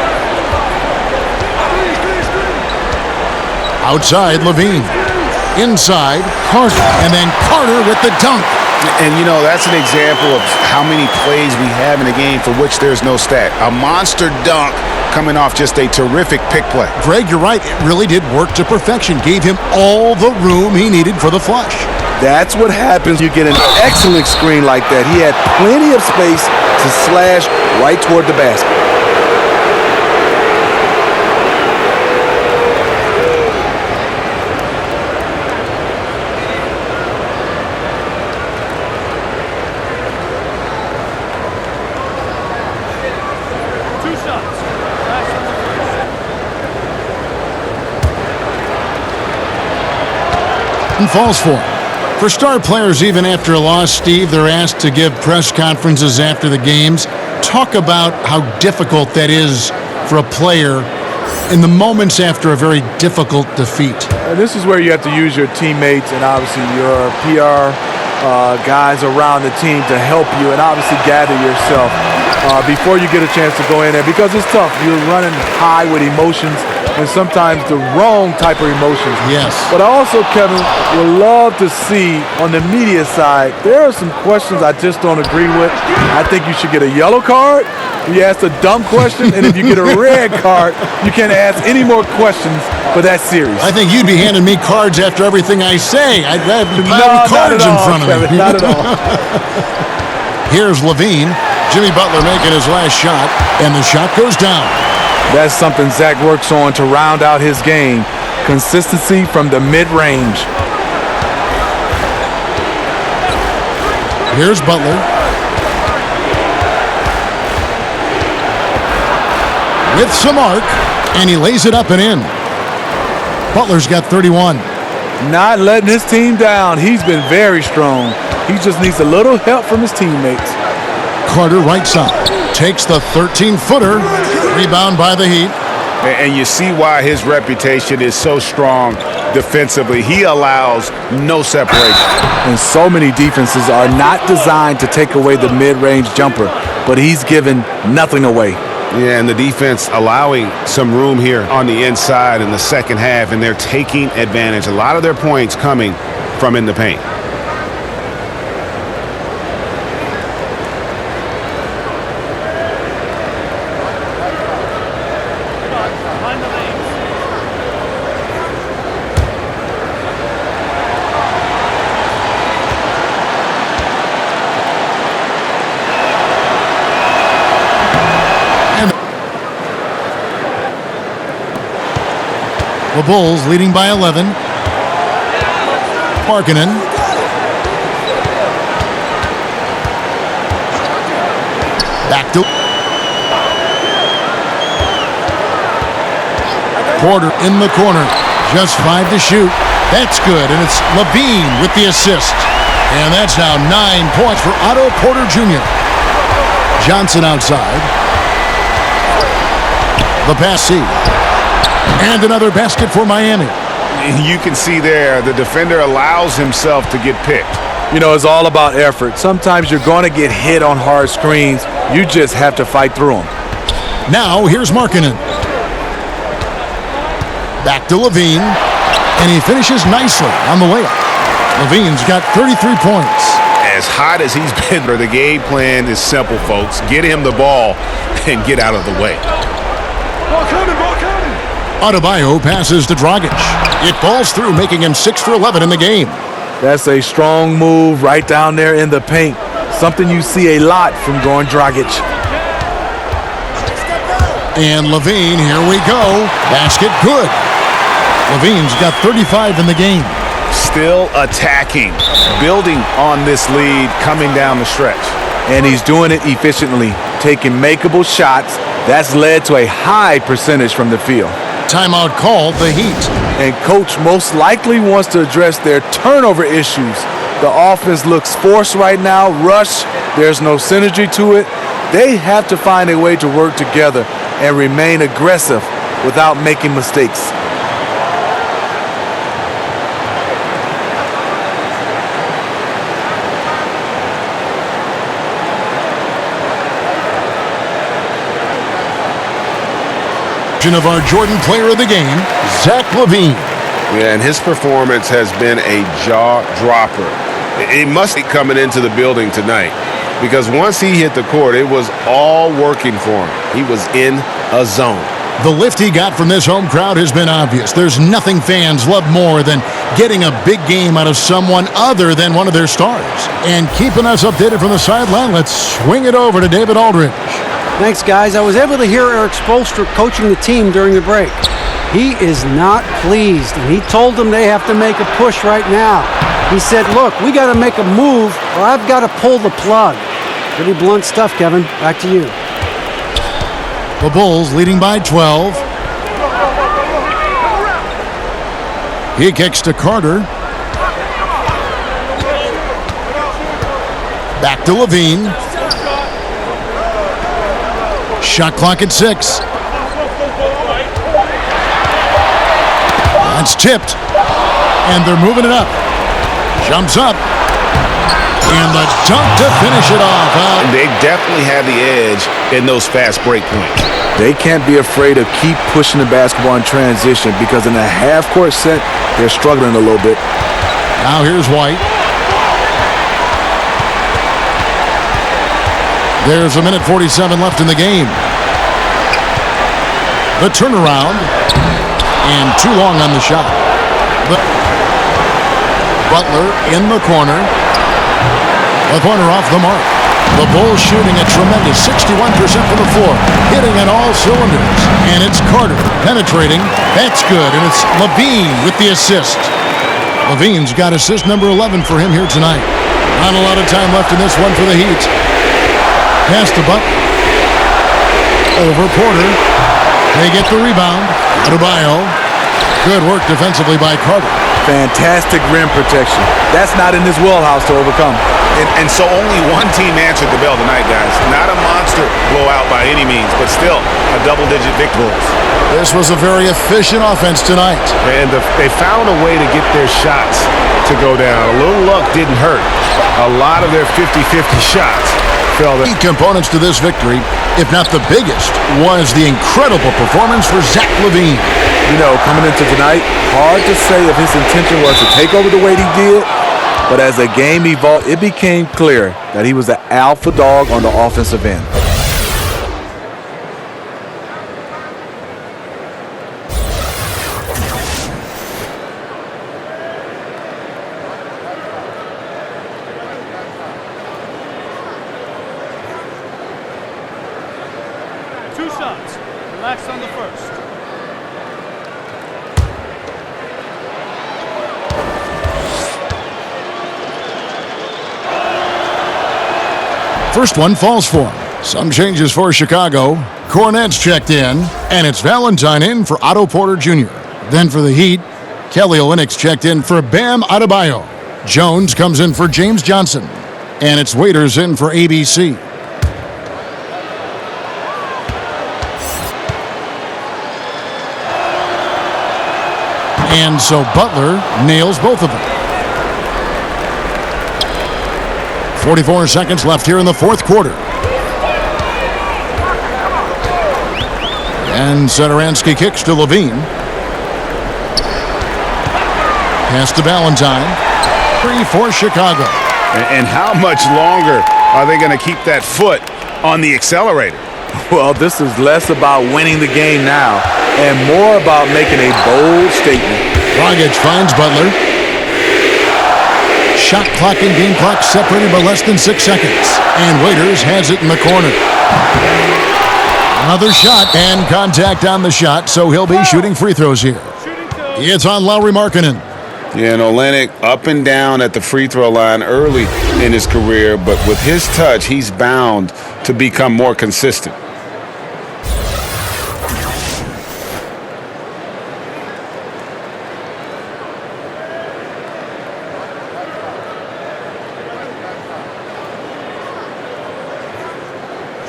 Outside, Levine. Inside, Carter. And then Carter with the dunk. And, you know, that's an example of how many plays we have in a game for which there's no stat. A monster dunk coming off just a terrific pick play. Greg, you're right. It really did work to perfection. Gave him all the room he needed for the flush. That's what happens. You get an excellent screen like that. He had plenty of space to slash right toward the basket. And falls for him. For star players, even after a loss, Steve, they're asked to give press conferences after the games. Talk about how difficult that is for a player in the moments after a very difficult defeat. And this is where you have to use your teammates and obviously your PR guys around the team to help you and obviously gather yourself before you get a chance to go in there, because it's tough. You're running high with emotions and sometimes the wrong type of emotions. Yes. But I also, Kevin, would love to see on the media side, there are some questions I just don't agree with. I think you should get a yellow card. You ask a dumb question, and if you get a red card, you can't ask any more questions for that series. I think you'd be handing me cards after everything I say. I'd have cards in front of me. Kevin, not at all. Here's Levine. Jimmy Butler making his last shot, and the shot goes down. That's something Zach works on to round out his game. Consistency from the mid-range. Here's Butler. With some arc, and he lays it up and in. Butler's got 31. Not letting his team down. He's been very strong. He just needs a little help from his teammates. Carter right side. Takes the 13-footer. Rebound by the Heat. And you see why his reputation is so strong defensively. He allows no separation. And so many defenses are not designed to take away the mid-range jumper, but he's given nothing away. Yeah, and the defense allowing some room here on the inside in the second half, and they're taking advantage. A lot of their points coming from in the paint. The Bulls leading by 11. Markkanen. Back to Porter in the corner. Just 5 to shoot. That's good, and it's Levine with the assist. And that's now 9 points for Otto Porter Jr. Johnson outside. The pass C. And another basket for Miami. You can see there the defender allows himself to get picked. You know, it's all about effort. Sometimes you're going to get hit on hard screens. You just have to fight through them. Now here's Markkanen. Back to Levine. And he finishes nicely on the layup. Levine's got 33 points. As hot as he's been, the game plan is simple, folks. Get him the ball and get out of the way. Adebayo passes to Dragic. It falls through, making him 6 for 11 in the game. That's a strong move right down there in the paint. Something you see a lot from Goran Dragic. And Levine, here we go. Basket good. Levine's got 35 in the game. Still attacking, building on this lead coming down the stretch. And he's doing it efficiently, taking makeable shots. That's led to a high percentage from the field. Timeout called, the Heat. And coach most likely wants to address their turnover issues. The offense looks forced right now, rush. There's no synergy to it. They have to find a way to work together and remain aggressive without making mistakes. Of our Jordan Player of the Game, Zach LaVine. Yeah, and his performance has been a jaw-dropper. He must be coming into the building tonight because once he hit the court, it was all working for him. He was in a zone. The lift he got from this home crowd has been obvious. There's nothing fans love more than getting a big game out of someone other than one of their stars. And keeping us updated from the sideline, let's swing it over to David Aldridge. Thanks, guys. I was able to hear Eric Spoelstra coaching the team during the break. He is not pleased, and he told them they have to make a push right now. He said, look, we got to make a move, or I've got to pull the plug. Pretty blunt stuff, Kevin. Back to you. The Bulls leading by 12. He kicks to Carter. Back to Levine. Shot clock at 6. That's tipped. And they're moving it up. Jumps up. And the dunk to finish it off. They definitely have the edge in those fast break points. They can't be afraid of keep pushing the basketball in transition because in a half-court set, they're struggling a little bit. Now here's White. There's a minute 47 left in the game. The turnaround. And too long on the shot. Butler in the corner. The corner off the mark. The Bulls shooting a tremendous 61% from the floor. Hitting on all cylinders. And it's Carter penetrating. That's good. And it's Levine with the assist. Levine's got assist number 11 for him here tonight. Not a lot of time left in this one for the Heat. Pass to Butler. Over Porter. They get the rebound. Adebayo. Good work defensively by Carter. Fantastic rim protection. That's not in his wheelhouse to overcome. And so only one team answered the bell tonight, guys. Not a monster blowout by any means, but still a double-digit victory. This was a very efficient offense tonight. And they found a way to get their shots to go down. A little luck didn't hurt. A lot of their 50-50 shots fell. Key components to this victory, if not the biggest, was the incredible performance for Zach LaVine. You know, coming into tonight, hard to say if his intention was to take over the way he did, but as the game evolved, it became clear that he was the alpha dog on the offensive end. Two shots. Relax on the first. First one falls for him. Some changes for Chicago. Cornette's checked in, and it's Valentine in for Otto Porter Jr. Then for the Heat, Kelly Olynyk's checked in for Bam Adebayo. Jones comes in for James Johnson, and it's Waiters in for ABC. And so Butler nails both of them. 44 seconds left here in the fourth quarter. And Satoransky kicks to Levine. Pass to Valentine. 3 for Chicago. And how much longer are they going to keep that foot on the accelerator? Well, this is less about winning the game now and more about making a bold statement. Dragic finds Butler. Shot clock and game clock separated by less than 6 seconds. And Waiters has it in the corner. Another shot and contact on the shot, so he'll be shooting free throws here. It's on Lauri Markkanen. Yeah, and Olynyk up and down at the free throw line early in his career, but with his touch, he's bound to become more consistent.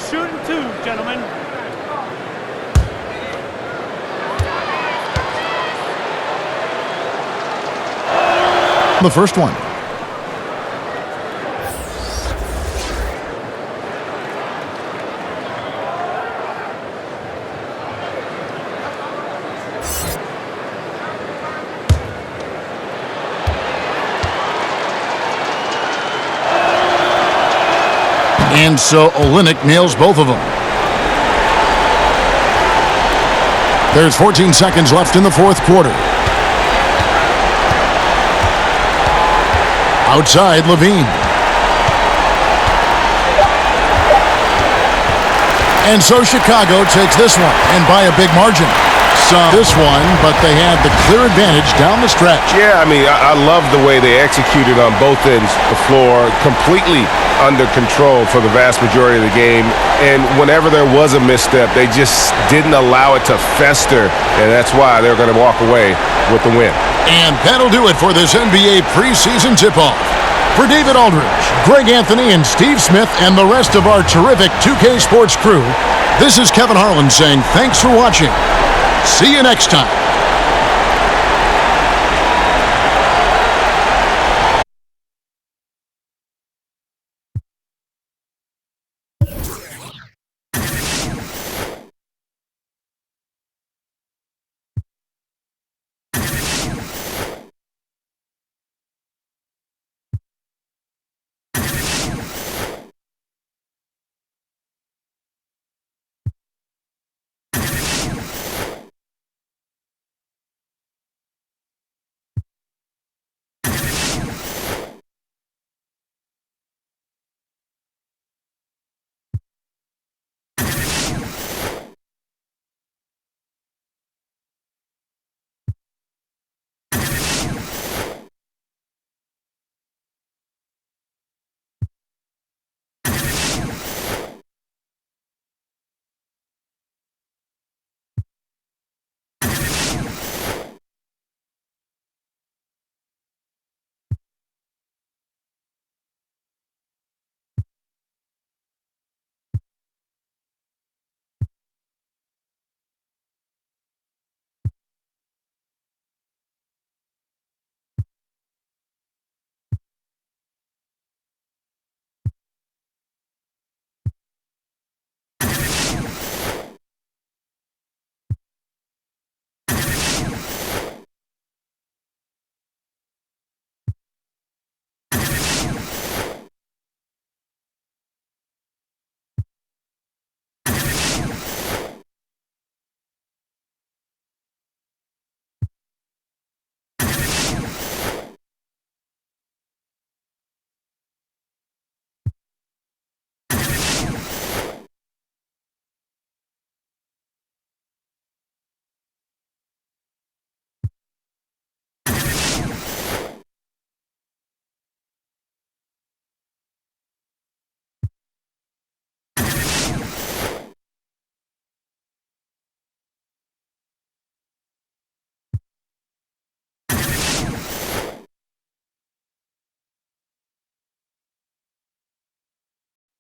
Shooting two, gentlemen. The first one. And so Olynyk nails both of them. There's 14 seconds left in the fourth quarter. Outside, Levine. And so Chicago takes this one, and by a big margin. This one, but they had the clear advantage down the stretch. Yeah, I mean, I love the way they executed on both ends of the floor, completely under control for the vast majority of the game. And whenever there was a misstep, they just didn't allow it to fester, and that's why they're going to walk away with the win. And that'll do it for this NBA preseason tip-off. For David Aldridge, Greg Anthony, and Steve Smith, and the rest of our terrific 2K Sports crew, this is Kevin Harlan saying thanks for watching. See you next time.